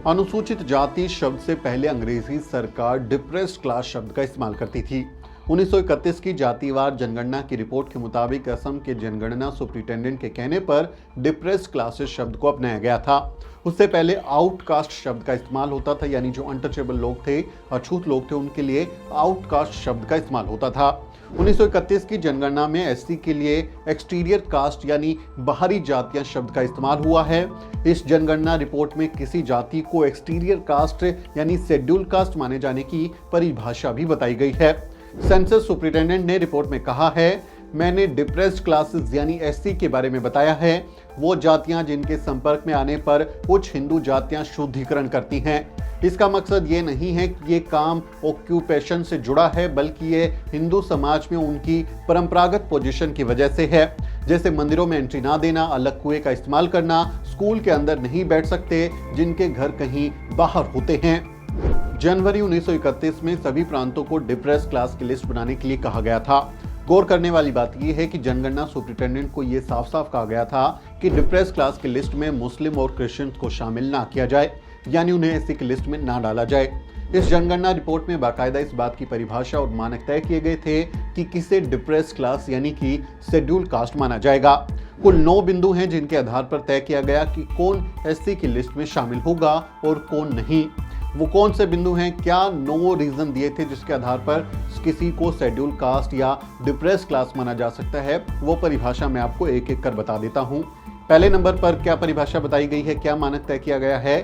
अनुसूचित जाति शब्द से पहले अंग्रेजी सरकार डिप्रेस्ड क्लास शब्द का इस्तेमाल करती थी। 1931 की जातिवार जनगणना की रिपोर्ट के मुताबिक असम के जनगणना सुपरिटेंडेंट के कहने पर डिप्रेस्ड क्लासेस शब्द को अपनाया गया था। उससे पहले आउटकास्ट शब्द का इस्तेमाल होता था, यानी जो अनटचेबल लोग थे, अछूत लोग थे, उनके लिए आउटकास्ट शब्द का इस्तेमाल होता था। 1931 की जनगणना में एससी के लिए एक्सटीरियर कास्ट यानी बाहरी जातियां शब्द का इस्तेमाल हुआ है। इस जनगणना रिपोर्ट में किसी जाति को एक्सटीरियर कास्ट यानी शेड्यूल कास्ट माने जाने की परिभाषा भी बताई गई है। सेंसस सुपरिटेंडेंट ने रिपोर्ट में कहा है, मैंने डिप्रेस्ड क्लासेस यानी एससी के बारे में बताया है। वो जातियां जिनके संपर्क में आने पर कुछ हिंदू जातियां शुद्धिकरण करती हैं। इसका मकसद ये नहीं है कि ये काम ऑक्यूपेशन से जुड़ा है, बल्कि ये हिंदू समाज में उनकी परंपरागत पोजीशन की वजह से है, जैसे मंदिरों में एंट्री ना देना, अलग कुएं का इस्तेमाल करना, स्कूल के अंदर नहीं बैठ सकते जिनके घर कहीं बाहर होते हैं। जनवरी 1931 में सभी प्रांतों को डिप्रेस्ड क्लास की लिस्ट बनाने के लिए कहा गया था। गौर करने वाली बात यह है कि जनगणना सुपरिटेंडेंट को यह साफ साफ कहा गया था कि डिप्रेस्ड क्लास की लिस्ट में मुस्लिम और क्रिश्चियंस को शामिल ना किया जाए, यानी उन्हें एससी की लिस्ट में ना डाला जाए। इस जनगणना रिपोर्ट में बाकायदा इस बात की परिभाषा और मानक तय किए गए थे कि किसे डिप्रेस्ड क्लास यानी कि शेड्यूल कास्ट माना जाएगा। कुल 9 बिंदु हैं जिनके आधार पर तय किया गया कि कौन एससी की लिस्ट में शामिल होगा और कौन नहीं। वो कौन से बिंदु हैं, क्या 9 रीजन दिए थे जिसके आधार पर किसी को शेड्यूल कास्ट या डिप्रेस्ड क्लास माना जा सकता है, वो परिभाषा मैं आपको एक एक कर बता देता हूँ। पहले नंबर पर क्या परिभाषा बताई गई है, क्या मानक तय किया गया है,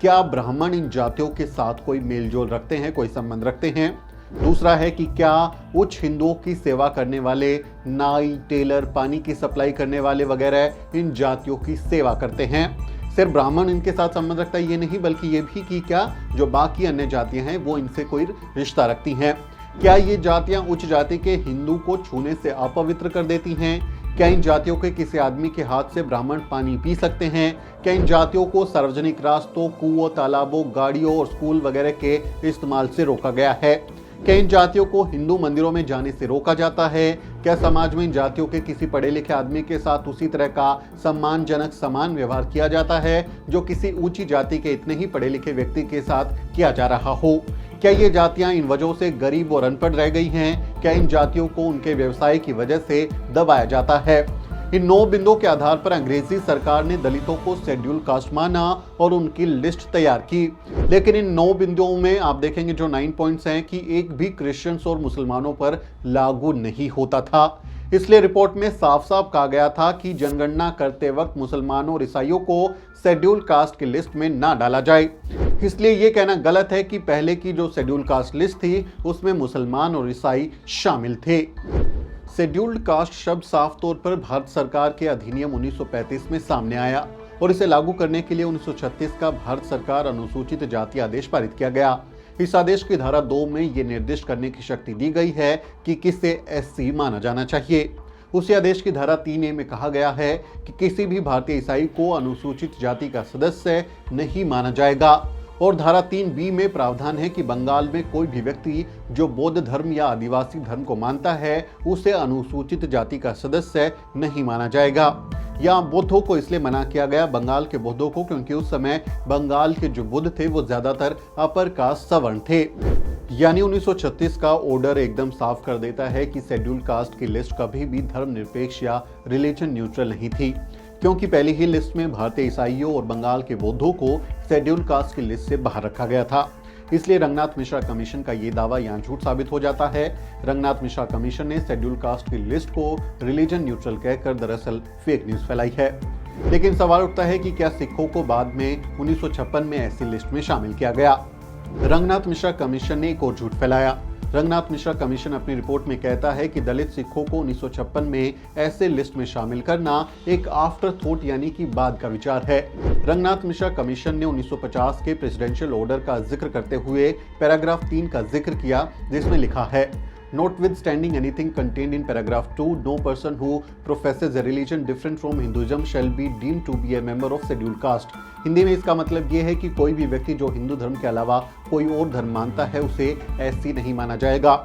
क्या ब्राह्मण इन जातियों के साथ कोई मेलजोल रखते हैं, कोई संबंध रखते हैं। दूसरा है कि क्या उच्च हिंदुओं की सेवा करने वाले नाई, टेलर, पानी की सप्लाई करने वाले वगैरह इन जातियों की सेवा करते हैं। सिर्फ ब्राह्मण इनके साथ संबंध रखता है ये नहीं, बल्कि ये भी कि क्या जो बाकी अन्य जातियां हैं वो इनसे कोई रिश्ता रखती हैं। क्या ये जातियां उच्च जाति के हिंदू को छूने से अपवित्र कर देती हैं। क्या इन जातियों के किसी आदमी के हाथ से ब्राह्मण पानी पी सकते हैं। क्या इन जातियों को सार्वजनिक रास्तों, कुओं, तालाबों, गाड़ियों और स्कूल वगैरह के इस्तेमाल से रोका गया है। क्या इन जातियों को हिंदू मंदिरों में जाने से रोका जाता है। क्या समाज में इन जातियों के किसी पढ़े लिखे आदमी के साथ उसी तरह का सम्मानजनक समान व्यवहार किया जाता है जो किसी ऊंची जाति के इतने ही पढ़े लिखे व्यक्ति के साथ किया जा रहा हो। क्या ये जातियां इन वजहों से गरीब और अनपढ़ रह गई हैं। क्या इन जातियों को उनके व्यवसाय की वजह से दबाया जाता है। इन 9 बिंदुओं के आधार पर अंग्रेजी सरकार ने दलितों को शेड्यूल कास्ट माना और उनकी लिस्ट तैयार की। लेकिन इन 9 बिंदुओं में आप देखेंगे जो 9 पॉइंट्स हैं कि एक भी क्रिश्चियंस और मुसलमानों पर लागू नहीं होता था। इसलिए रिपोर्ट में साफ साफ कहा गया था कि जनगणना करते वक्त मुसलमानों और ईसाइयों को शेड्यूल कास्ट की लिस्ट में ना डाला जाए। इसलिए ये कहना गलत है कि पहले की जो शेड्यूल कास्ट लिस्ट थी उसमें मुसलमान और ईसाई शामिल थे। शेड्यूल्ड कास्ट शब्द साफ तौर पर भारत सरकार के अधिनियम 1935 में सामने आया और इसे लागू करने के लिए 1936 का भारत सरकार अनुसूचित जाति आदेश पारित किया गया। इस आदेश की धारा 2 में ये निर्दिष्ट करने की शक्ति दी गई है कि किसे एससी माना जाना चाहिए। उसी आदेश की धारा 3A में कहा गया है कि किसी भी भारतीय ईसाई को अनुसूचित जाति का सदस्य नहीं माना जाएगा। और धारा 3B में प्रावधान है कि बंगाल में कोई भी व्यक्ति जो बौद्ध धर्म या आदिवासी धर्म को मानता है उसे अनुसूचित जाति का सदस्य नहीं माना जाएगा। यहाँ बौद्धों को इसलिए मना किया गया, बंगाल के बौद्धों को, क्योंकि उस समय बंगाल के जो बुद्ध थे वो ज्यादातर अपर कास्ट सवर्ण थे। यानी 1936 का ऑर्डर एकदम साफ कर देता है कि शेड्यूल कास्ट की लिस्ट कभी भी धर्मनिरपेक्ष या रिलीजन न्यूट्रल नहीं थी, क्योंकि पहली ही लिस्ट में भारतीय ईसाइयों और बंगाल के बौद्धों को शेड्यूल कास्ट की लिस्ट से बाहर रखा गया था। इसलिए रंगनाथ मिश्रा कमीशन का ये दावा यहाँ झूठ साबित हो जाता है। रंगनाथ मिश्रा कमीशन ने शेड्यूल कास्ट की लिस्ट को रिलीजन न्यूट्रल कहकर दरअसल फेक न्यूज फैलाई है। लेकिन सवाल उठता है कि क्या सिखों को बाद में 1956 में ऐसी लिस्ट में शामिल किया गया। रंगनाथ मिश्रा कमीशन ने एक और झूठ फैलाया। रंगनाथ मिश्रा कमीशन अपनी रिपोर्ट में कहता है कि दलित सिखों को 1956 में ऐसे लिस्ट में शामिल करना एक आफ्टर थॉट यानी कि बाद का विचार है। रंगनाथ मिश्रा कमीशन ने 1950 के प्रेसिडेंशियल ऑर्डर का जिक्र करते हुए पैराग्राफ 3 का जिक्र किया, जिसमें लिखा है, Notwithstanding anything contained in paragraph 2, no person who professes a religion different from Hinduism shall be deemed to be a member of scheduled caste। Hindi में इसका मतलब ये है कि कोई भी व्यक्ति जो हिंदू धर्म के अलावा कोई और धर्म मानता है उसे एससी नहीं माना जाएगा।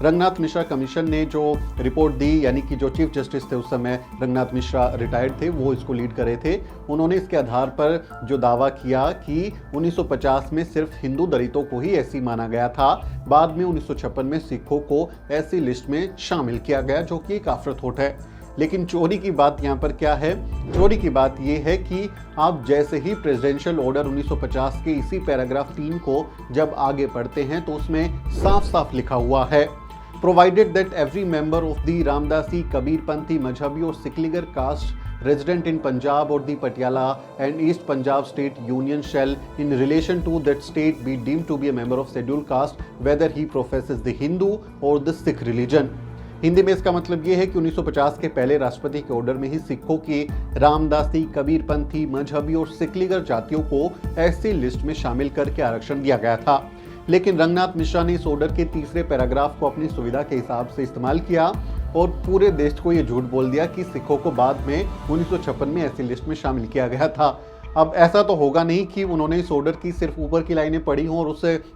रंगनाथ मिश्रा कमीशन ने जो रिपोर्ट दी, यानी कि जो चीफ जस्टिस थे उस समय रंगनाथ मिश्रा रिटायर्ड थे, वो इसको लीड कर रहे थे। उन्होंने इसके आधार पर जो दावा किया कि 1950 में सिर्फ हिंदू दलितों को ही एससी माना गया था, बाद में 1956 में सिखों को एससी लिस्ट में शामिल किया गया, जो कि एक आफरतहोट है। लेकिन चोरी की बात यहाँ पर क्या है? चोरी की बात ये है कि आप जैसे ही प्रेसिडेंशियल ऑर्डर 1950 के इसी पैराग्राफ 3 को जब आगे पढ़ते हैं तो उसमें साफ साफ लिखा हुआ है, provided that every member of the Ramdasi, Kabirpanthi, Mazhabi और Sikligar caste resident in Punjab or the Patiala and East Punjab State Union shall in relation to that state be deemed to be a member of scheduled caste whether he professes the Hindu or the Sikh religion। Hindi में इसका मतलब ये है कि 1950 के पहले राष्ट्रपति के ऑर्डर में ही सिखों की रामदासी, कबीरपंथी, मजहबी और सिकलीगर जातियों को एससी लिस्ट में शामिल करके आरक्षण दिया गया था। लेकिन रंगनाथ मिश्रा ने इस ऑर्डर के तीसरे पैराग्राफ को अपनी सुविधा के हिसाब से इस्तेमाल किया और पूरे देश को ये झूठ बोल दिया कि सिखों को बाद में 1956 में एससी लिस्ट में शामिल किया गया था। अब ऐसा तो होगा नहीं कि उन्होंने इस ऑर्डर की सिर्फ ऊपर की लाइनें पढ़ी हों और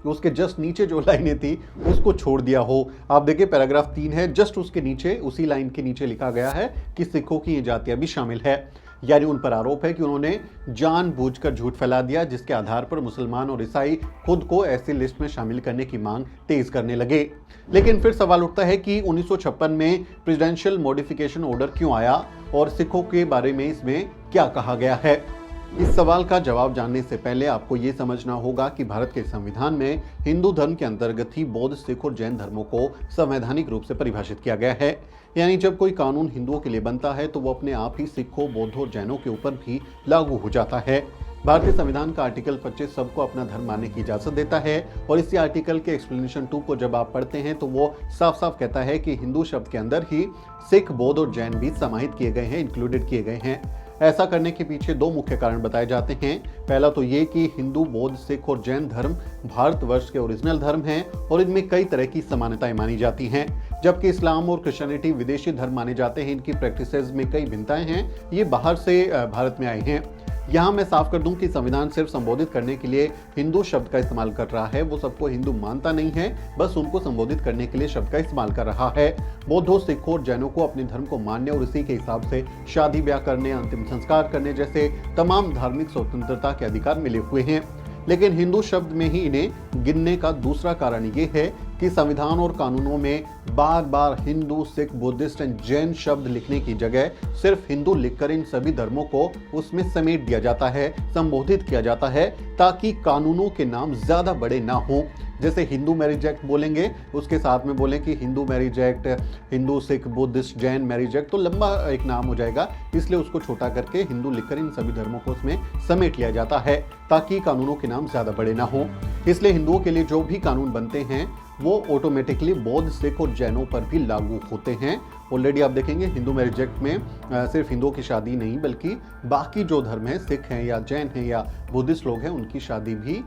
उसके जस्ट नीचे जो लाइनें थी उसको छोड़ दिया हो। आप देखिए पैराग्राफ 3 है, जस्ट उसके नीचे, उसी लाइन के नीचे लिखा गया है कि सिखों की ये जातियां भी शामिल है। यानी उन पर आरोप है कि उन्होंने जानबूझकर झूठ फैला दिया, जिसके आधार पर मुसलमान और ईसाई खुद को ऐसी लिस्ट में शामिल करने की मांग तेज करने लगे। लेकिन फिर सवाल उठता है कि 1956 में प्रेसिडेंशियल मॉडिफिकेशन ऑर्डर क्यों आया और सिखों के बारे में इसमें क्या कहा गया है। इस सवाल का जवाब जानने से पहले आपको ये समझना होगा कि भारत के संविधान में हिंदू धर्म के अंतर्गत ही बौद्ध, सिख और जैन धर्मों को संवैधानिक रूप से परिभाषित किया गया है। यानी जब कोई कानून हिंदुओं के लिए बनता है तो वो अपने आप ही सिखों, बौद्धों और जैनों के ऊपर भी लागू हो जाता है। भारतीय संविधान का आर्टिकल 25 सबको अपना धर्म मानने की इजाजत देता है और इसी आर्टिकल के एक्सप्लेनेशन 2 को जब आप पढ़ते हैं तो वो साफ साफ कहता है कि हिंदू शब्द के अंदर ही सिख, बौद्ध और जैन भी समाहित किए गए हैं, इंक्लूडेड किए गए हैं। ऐसा करने के पीछे 2 मुख्य कारण बताए जाते हैं। पहला तो ये कि हिंदू, बौद्ध, सिख और जैन धर्म भारतवर्ष के ओरिजिनल धर्म हैं और इनमें कई तरह की समानताएं मानी जाती हैं, जबकि इस्लाम और क्रिश्चियनिटी विदेशी धर्म माने जाते हैं। इनकी प्रैक्टिसेस में कई भिन्नताएं हैं, ये बाहर से भारत में आए हैं। यहाँ मैं साफ कर दूं कि संविधान सिर्फ संबोधित करने के लिए हिंदू शब्द का इस्तेमाल कर रहा है, वो सबको हिंदू मानता नहीं है, बस उनको संबोधित करने के लिए शब्द का इस्तेमाल कर रहा है। बौद्धों, सिखों और जैनों को अपने धर्म को मानने और इसी के हिसाब से शादी ब्याह करने, अंतिम संस्कार करने जैसे तमाम धार्मिक स्वतंत्रता के अधिकार मिले हुए हैं। लेकिन हिंदू शब्द में ही इन्हें गिनने का दूसरा कारण ये है कि संविधान और कानूनों में बार बार हिंदू, सिख, बुद्धिस्ट एंड जैन शब्द लिखने की जगह सिर्फ हिंदू लिखकर इन सभी धर्मों को उसमें समेट दिया जाता है, संबोधित किया जाता है, ताकि कानूनों के नाम ज्यादा बड़े ना हो। जैसे हिंदू मैरिज एक्ट बोलेंगे, उसके साथ में बोलें कि Hindu marriage act, Hindu, Sikh, Buddhist, Jain marriage act, तो लंबा एक नाम हो जाएगा, इसलिए उसको छोटा करके हिंदू लिखकर इन सभी धर्मों को उसमें समेट लिया जाता है ताकि कानूनों के नाम ज्यादा बड़े ना हो। इसलिए हिंदुओं के लिए जो भी कानून बनते हैं वो ऑटोमेटिकली बौद्ध, सिख और जैनों पर भी लागू होते हैं। ऑलरेडी आप देखेंगे हिंदू मैरिज एक्ट में सिर्फ हिंदुओं की शादी नहीं बल्कि बाकी जो धर्म है, सिख हैं या जैन हैं या बुद्धिस्ट लोग हैं, उनकी शादी भी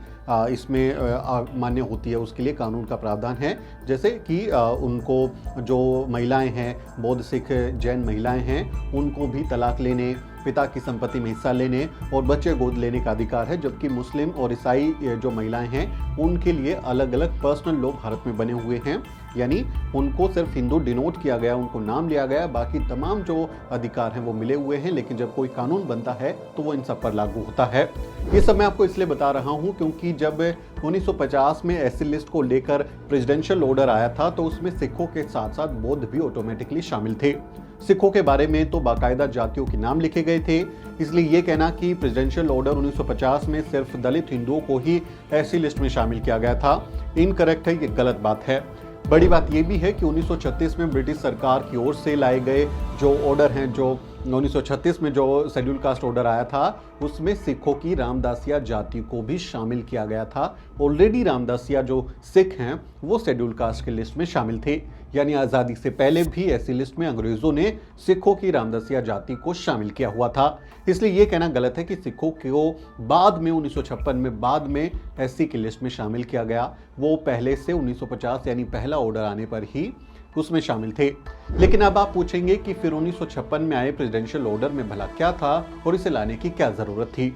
इसमें मान्य होती है। उसके लिए कानून का प्रावधान है, जैसे कि उनको जो महिलाएं हैं, बौद्ध, सिख, जैन महिलाएं हैं, उनको भी तलाक लेने, पिता की संपत्ति में हिस्सा लेने और बच्चे गोद लेने का अधिकार है। जबकि मुस्लिम और ईसाई जो महिलाएं हैं उनके लिए अलग अलग पर्सनल लॉ भारत में बने हुए हैं, यानी उनको सिर्फ हिंदू डिनोट किया गया, उनको नाम लिया गया, बाकी तमाम जो अधिकार हैं वो मिले हुए हैं। लेकिन जब कोई कानून बनता है तो वो इन सब पर लागू होता है। ये सब मैं आपको इसलिए बता रहा हूँ क्योंकि जब 1950 में एससी लिस्ट को लेकर प्रेसिडेंशियल ऑर्डर आया था तो उसमें सिखों के साथ साथ बौद्ध भी ऑटोमेटिकली शामिल थे। सिखों के बारे में तो बाकायदा जातियों के नाम लिखे गए थे, इसलिए ये कहना कि प्रेसिडेंशियल ऑर्डर 1950 में सिर्फ दलित हिंदुओं को ही एससी लिस्ट में शामिल किया गया था, इनकरेक्ट है, ये गलत बात है। बड़ी बात यह भी है कि 1936 में ब्रिटिश सरकार की ओर से लाए गए जो ऑर्डर हैं, जो 1936 में जो शेड्यूल कास्ट ऑर्डर आया था, उसमें सिखों की रामदासिया जाति को भी शामिल किया गया था। ऑलरेडी रामदासिया जो सिख हैं वो शेड्यूल कास्ट के लिस्ट में शामिल थे, यानी आज़ादी से पहले भी ऐसी लिस्ट में अंग्रेजों ने सिखों की रामदासिया जाति को शामिल किया हुआ था। इसलिए ये कहना गलत है कि सिखों को बाद में 1956 में बाद में एससी की लिस्ट में शामिल किया गया। वो पहले से 1950 यानी पहला ऑर्डर आने पर ही उसमें शामिल थे। लेकिन अब आप पूछेंगे कि फिर 1956 में आए प्रेसिडेंशियल ऑर्डर में भला क्या था और इसे लाने की क्या जरूरत थी।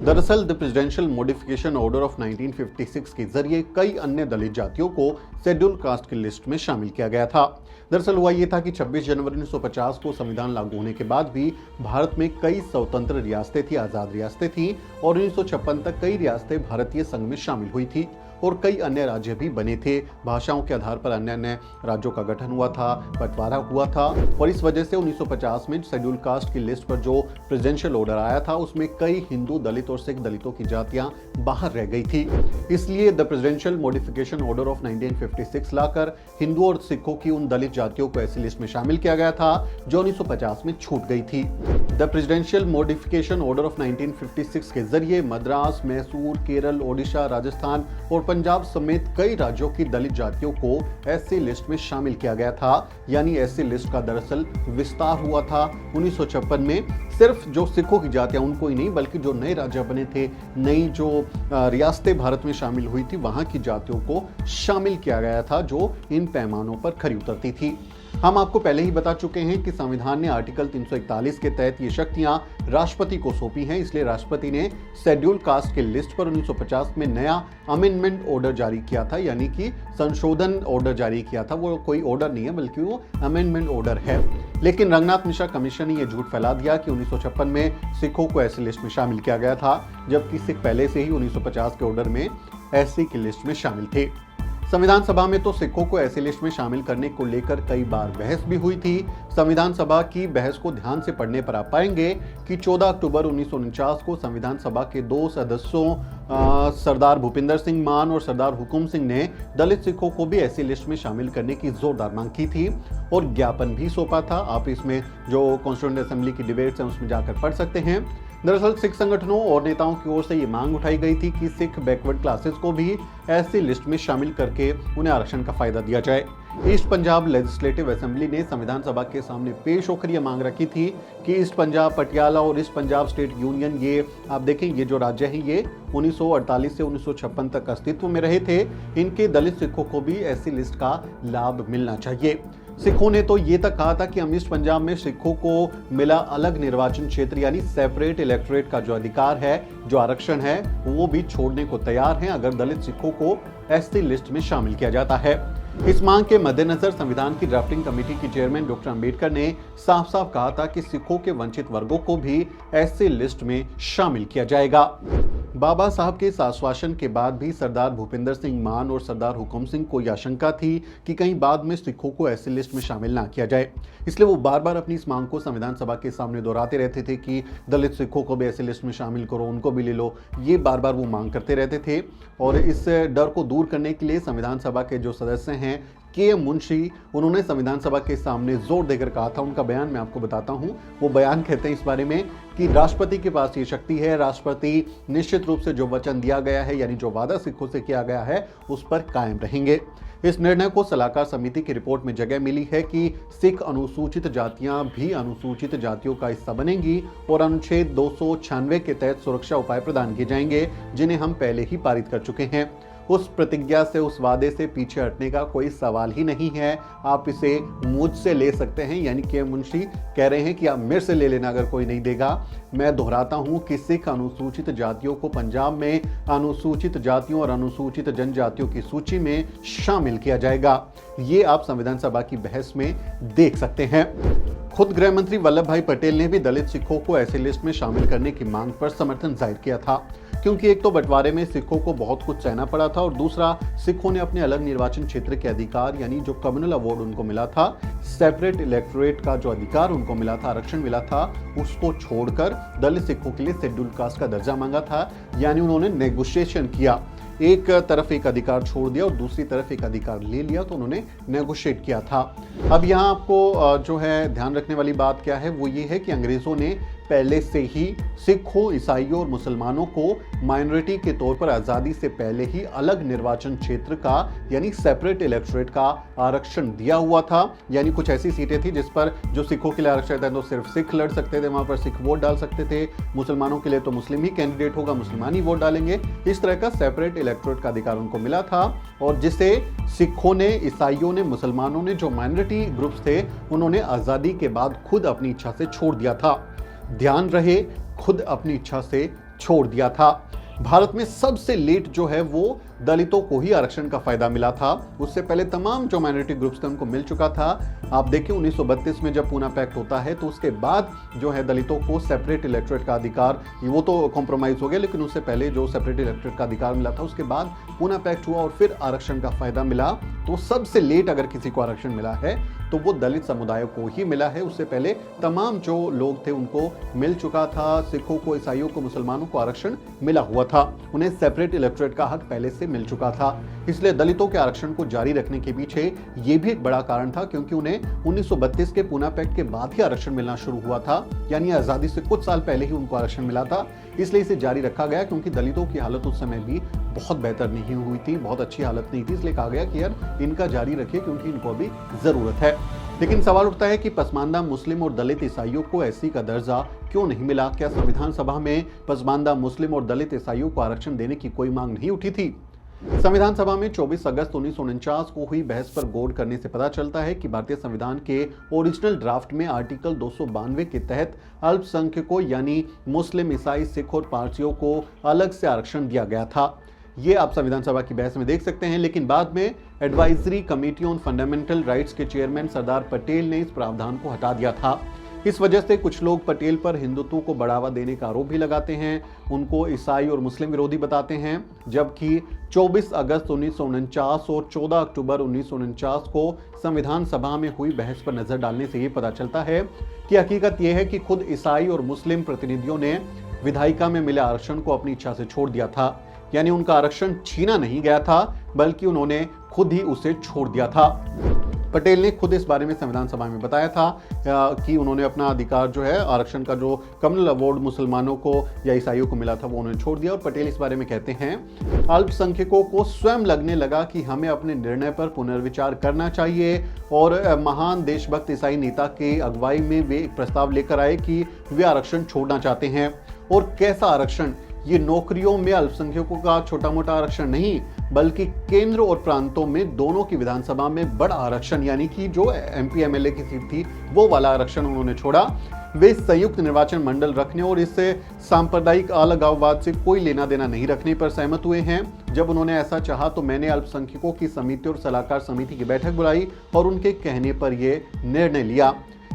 दरअसल the presidential modification order of 1956 के जरिए कई अन्य दलित जातियों को शेड्यूल कास्ट की लिस्ट में शामिल किया गया था। दरअसल हुआ ये था कि 26 जनवरी 1950 को संविधान लागू होने के बाद भी भारत में कई स्वतंत्र रियासतें थी, आजाद रियासतें थी, और 1956 तक कई रियासतें भारतीय संघ में शामिल हुई थी और कई अन्य राज्य भी बने थे। भाषाओं के आधार पर अन्य अन्य राज्यों का गठन हुआ था, बंटवारा हुआ था, और इस वजह से 1950 में शेड्यूल कास्ट की लिस्ट पर जो प्रेसिडेंशियल ऑर्डर आया था उसमें कई हिंदू, दलित और सिख दलितों की जातियां बाहर रह गई थी। इसलिए the presidential modification order of 1956 लाकर हिंदू और सिखों की उन दलित जातियों को ऐसी लिस्ट में शामिल किया गया था जो 1950 में छूट गई थी। The presidential modification order of 1956 के जरिए मद्रास, मैसूर, केरल, ओडिशा, राजस्थान और पंजाब समेत कई राज्यों की दलित जातियों को ऐसी लिस्ट में शामिल किया गया था। यानी ऐसी लिस्ट का दरअसल विस्तार हुआ था 1956 में। सिर्फ जो सिखों की जातियां उनको ही नहीं, बल्कि जो नए राज्य बने थे, नई जो रियासतें भारत में शामिल हुई थी, वहां की जातियों को शामिल किया गया था जो इन पैमानों पर खरी उतरती थी। हम आपको पहले ही बता चुके हैं कि संविधान ने आर्टिकल 341 के तहत ये शक्तियां राष्ट्रपति को सौंपी हैं। इसलिए राष्ट्रपति ने शेड्यूल कास्ट की लिस्ट पर 1950 में नया अमेंडमेंट ऑर्डर जारी किया था, यानी कि संशोधन ऑर्डर जारी किया था। वो कोई ऑर्डर नहीं है बल्कि वो अमेंडमेंट ऑर्डर है। लेकिन रंगनाथ मिश्रा कमीशन ने यह झूठ फैला दिया कि 1956 में सिखों को ऐसी लिस्ट में शामिल किया गया था, जबकि सिख पहले से ही 1950 के ऑर्डर में ऐसी की लिस्ट में शामिल थे। संविधान सभा में तो सिखों को ऐसी लिस्ट में शामिल करने को लेकर कई बार बहस भी हुई थी। संविधान सभा की बहस को ध्यान से पढ़ने पर आप पाएंगे कि 14 अक्टूबर 1949 को संविधान सभा के 2 सदस्यों सरदार भूपिंदर सिंह मान और सरदार हुकुम सिंह ने दलित सिखों को भी ऐसी लिस्ट में शामिल करने की जोरदार मांग की थी और ज्ञापन भी सौंपा था। आप इसमें जो कॉन्स्टिट्यूएंट असेंबली की डिबेट्स हैं उसमें जाकर पढ़ सकते हैं। दरअसल सिख संगठनों और नेताओं की ओर से ये मांग उठाई गई थी कि सिख बैकवर्ड क्लासेस को भी ऐसी लिस्ट में शामिल करके उन्हें आरक्षण का फायदा दिया जाए। ईस्ट पंजाब लेजिस्लेटिव असेंबली ने संविधान सभा के सामने पेश होकर यह मांग रखी थी कि ईस्ट पंजाब, पटियाला और ईस्ट पंजाब स्टेट यूनियन, ये आप देखें ये जो राज्य हैं ये 1948 से 1956 तक अस्तित्व में रहे थे। इनके दलित सिखों को भी ऐसी लिस्ट का लाभ मिलना चाहिए। सिखों ने तो ये तक कहा था कि हम ईस्ट पंजाब में सिखों को मिला अलग निर्वाचन क्षेत्र यानी सेपरेट इलेक्टोरेट का जो अधिकार है, जो आरक्षण है, वो भी छोड़ने को तैयार हैं अगर दलित सिखों को ऐसी लिस्ट में शामिल किया जाता है। इस मांग के मद्देनजर संविधान की ड्राफ्टिंग कमेटी की चेयरमैन डॉक्टर अंबेडकर ने साफ साफ कहा था कि सिखों के वंचित वर्गों को भी ऐसी लिस्ट में शामिल किया जाएगा। बाबा साहब के इस आश्वासन के बाद भी सरदार भूपिंदर सिंह मान और सरदार हुकुम सिंह को यह आशंका थी कि कहीं बाद में सिखों को ऐसी लिस्ट में शामिल ना किया जाए। इसलिए वो बार बार अपनी इस मांग को संविधान सभा के सामने दोहराते रहते थे कि दलित सिखों को भी ऐसी लिस्ट में शामिल करो, उनको भी ले लो। ये बार बार वो मांग करते रहते थे और इस डर को दूर करने के लिए संविधान सभा के जो सदस्य हैं के मुंशी, उन्होंने संविधान सभा के सामने जोर देकर कहा था। उनका बयान मैं आपको बताता हूं। वो बयान कहते हैं इस बारे में कि राष्ट्रपति के पास ये शक्ति है, राष्ट्रपति निश्चित रूप से जो वचन दिया गया है यानी जो वादा सिखों से किया गया है उस पर कायम रहेंगे। इस निर्णय को सलाहकार समिति की रिपोर्ट में जगह मिली है कि सिख अनुसूचित जातियां भी अनुसूचित जातियों का हिस्सा बनेंगी और अनुच्छेद 296 के तहत सुरक्षा उपाय प्रदान किए जाएंगे, जिन्हें हम पहले ही पारित कर चुके हैं। उस प्रतिज्ञा से, उस वादे से पीछे हटने का कोई सवाल ही नहीं है। आप इसे मुझसे ले सकते हैं, यानी के मुंशी कह रहे हैं कि आप मेरे से ले लेना अगर कोई नहीं देगा। मैं दोहराता हूं कि सिख अनुसूचित जातियों को पंजाब में अनुसूचित जातियों और अनुसूचित जनजातियों की सूची में शामिल किया जाएगा। ये आप संविधान सभा की बहस में देख सकते हैं। खुद गृह मंत्री वल्लभ भाई पटेल ने भी दलित सिखों को ऐसी लिस्ट में शामिल करने की मांग पर समर्थन जाहिर किया था, क्योंकि एक तो बंटवारे में सिखों को बहुत कुछ सहना पड़ा था और दूसरा सिखों ने अपने अलग निर्वाचन क्षेत्र के अधिकार यानी जो कम्युनल अवार्ड उनको मिला था, सेपरेट इलेक्टोरेट का जो अधिकार उनको मिला था, आरक्षण मिला था, उसको छोड़कर दलित सिखों के लिए शेड्यूल कास्ट का दर्जा मांगा था। यानी उन्होंने नेगोशिएशन किया, एक तरफ एक अधिकार छोड़ दिया और दूसरी तरफ एक अधिकार ले लिया, तो उन्होंने नेगोशिएट किया था। अब यहाँ आपको जो है ध्यान रखने वाली बात क्या है, वो ये है कि अंग्रेजों ने पहले से ही सिखों, ईसाइयों और मुसलमानों को माइनॉरिटी के तौर पर आज़ादी से पहले ही अलग निर्वाचन क्षेत्र का यानी सेपरेट इलेक्टोरेट का आरक्षण दिया हुआ था। यानी कुछ ऐसी सीटें थी जिस पर जो सिखों के लिए आरक्षण था तो सिर्फ सिख लड़ सकते थे, वहां पर सिख वोट डाल सकते थे। मुसलमानों के लिए तो मुस्लिम ही कैंडिडेट होगा, मुसलमान ही वोट डालेंगे। इस तरह का सेपरेट इलेक्टोरेट का अधिकार उनको मिला था और जिसे सिखों ने, ईसाइयों ने, मुसलमानों ने, जो माइनॉरिटी ग्रुप्स थे, उन्होंने आज़ादी के बाद खुद अपनी इच्छा से छोड़ दिया था। ध्यान रहे, खुद अपनी इच्छा से छोड़ दिया था। भारत में सबसे लेट जो है वो दलितों को ही आरक्षण का फायदा मिला था। उससे पहले तमाम जो माइनॉरिटी ग्रुप्स थे उनको मिल चुका था। आप देखिए 1932 में जब पूना पैक्ट होता है तो उसके बाद जो है दलितों को सेपरेट इलेक्टोरेट का अधिकार, वो तो कॉम्प्रोमाइज हो गया, लेकिन उससे पहले जो सेपरेट इलेक्टोरेट का अधिकार मिला था उसके बाद पूना पैक्ट हुआ और फिर आरक्षण का फायदा मिला। तो सबसे लेट अगर किसी को आरक्षण मिला है तो वो दलित समुदाय को ही मिला है। उससे पहले तमाम जो लोग थे उनको मिल चुका था। सिखों को, ईसाइयों को, मुसलमानों को आरक्षण मिला हुआ था। उन्हें सेपरेट इलेक्टोरेट का हक पहले से मिल चुका था। इसलिए दलितों के आरक्षण को जारी रखने के पीछे ये भी एक बड़ा कारण था, क्योंकि उन्हें 1932 के पूना पैक्ट के बाद ही आरक्षण मिलना शुरू हुआ था, यानी आजादी से कुछ साल पहले ही उनको आरक्षण मिला था। इसलिए इसे जारी रखा गया, क्योंकि दलितों की हालत उस समय भी बहुत बेहतर नहीं हुई थी, बहुत अच्छी हालत नहीं थी। इसलिए कहा गया कि यार इनका जारी रखिए, क्योंकि इनको अभी जरूरत है। लेकिन सवाल उठता है कि पसमानदा मुस्लिम और दलित ईसाइयों को एससी का दर्जा क्यों नहीं मिला? क्या संविधान सभा में पसमानदा मुस्लिम और दलित ईसाइयों को आरक्षण देने की कोई मांग नहीं उठी थी? संविधान सभा में 24 अगस्त 1949 को हुई बहस पर गौर करने से पता चलता है कि भारतीय संविधान के ओरिजिनल ड्राफ्ट में आर्टिकल 292 के तहत अल्पसंख्यकों यानी मुस्लिम, ईसाई, सिख और पारसियों को अलग से आरक्षण दिया गया था। ये आप संविधान सभा की बहस में देख सकते हैं। लेकिन बाद में advisory committee on fundamental rights के चेयरमैन सरदार पटेल ने इस प्रावधान को हटा दिया था। इस वजह से कुछ लोग पटेल पर हिंदुत्व को बढ़ावा देने का आरोप भी लगाते हैं, उनको ईसाई और मुस्लिम विरोधी बताते हैं। जबकि 24 अगस्त 1949 और 14 अक्टूबर 1949 को संविधान सभा में हुई बहस पर नजर डालने से ये पता चलता है कि हकीकत यह है कि खुद ईसाई और मुस्लिम प्रतिनिधियों ने विधायिका में मिले आरक्षण को अपनी इच्छा से छोड़ दिया था। यानी उनका आरक्षण छीना नहीं गया था, बल्कि उन्होंने खुद ही उसे छोड़ दिया था। पटेल ने खुद इस बारे में संविधान सभा में बताया था कि उन्होंने अपना अधिकार जो है आरक्षण का जो कम्युनल अवार्ड मुसलमानों को या ईसाइयों को मिला था वो उन्होंने छोड़ दिया। और पटेल इस बारे में कहते हैं, अल्पसंख्यकों को स्वयं लगने लगा कि हमें अपने निर्णय पर पुनर्विचार करना चाहिए और महान देशभक्त ईसाई नेता के अगुवाई में वे एक प्रस्ताव लेकर आए कि वे आरक्षण छोड़ना चाहते हैं। और कैसा आरक्षण? ये नौकरियों में अल्पसंख्यकों का छोटा मोटा आरक्षण नहीं, बल्कि केंद्र और प्रांतों में दोनों की विधानसभा में बड़ा आरक्षण, यानी कि जो एमपी एमएलए की सीट थी वो वाला आरक्षण उन्होंने छोड़ा। वे संयुक्त निर्वाचन मंडल रखने और इससे सांप्रदायिक अलगाववाद से कोई लेना देना नहीं रखने पर सहमत हुए हैं। जब उन्होंने ऐसा चाहा तो मैंने अल्पसंख्यकों की समिति और सलाहकार समिति की बैठक बुलाई और उनके कहने पर यह निर्णय लिया।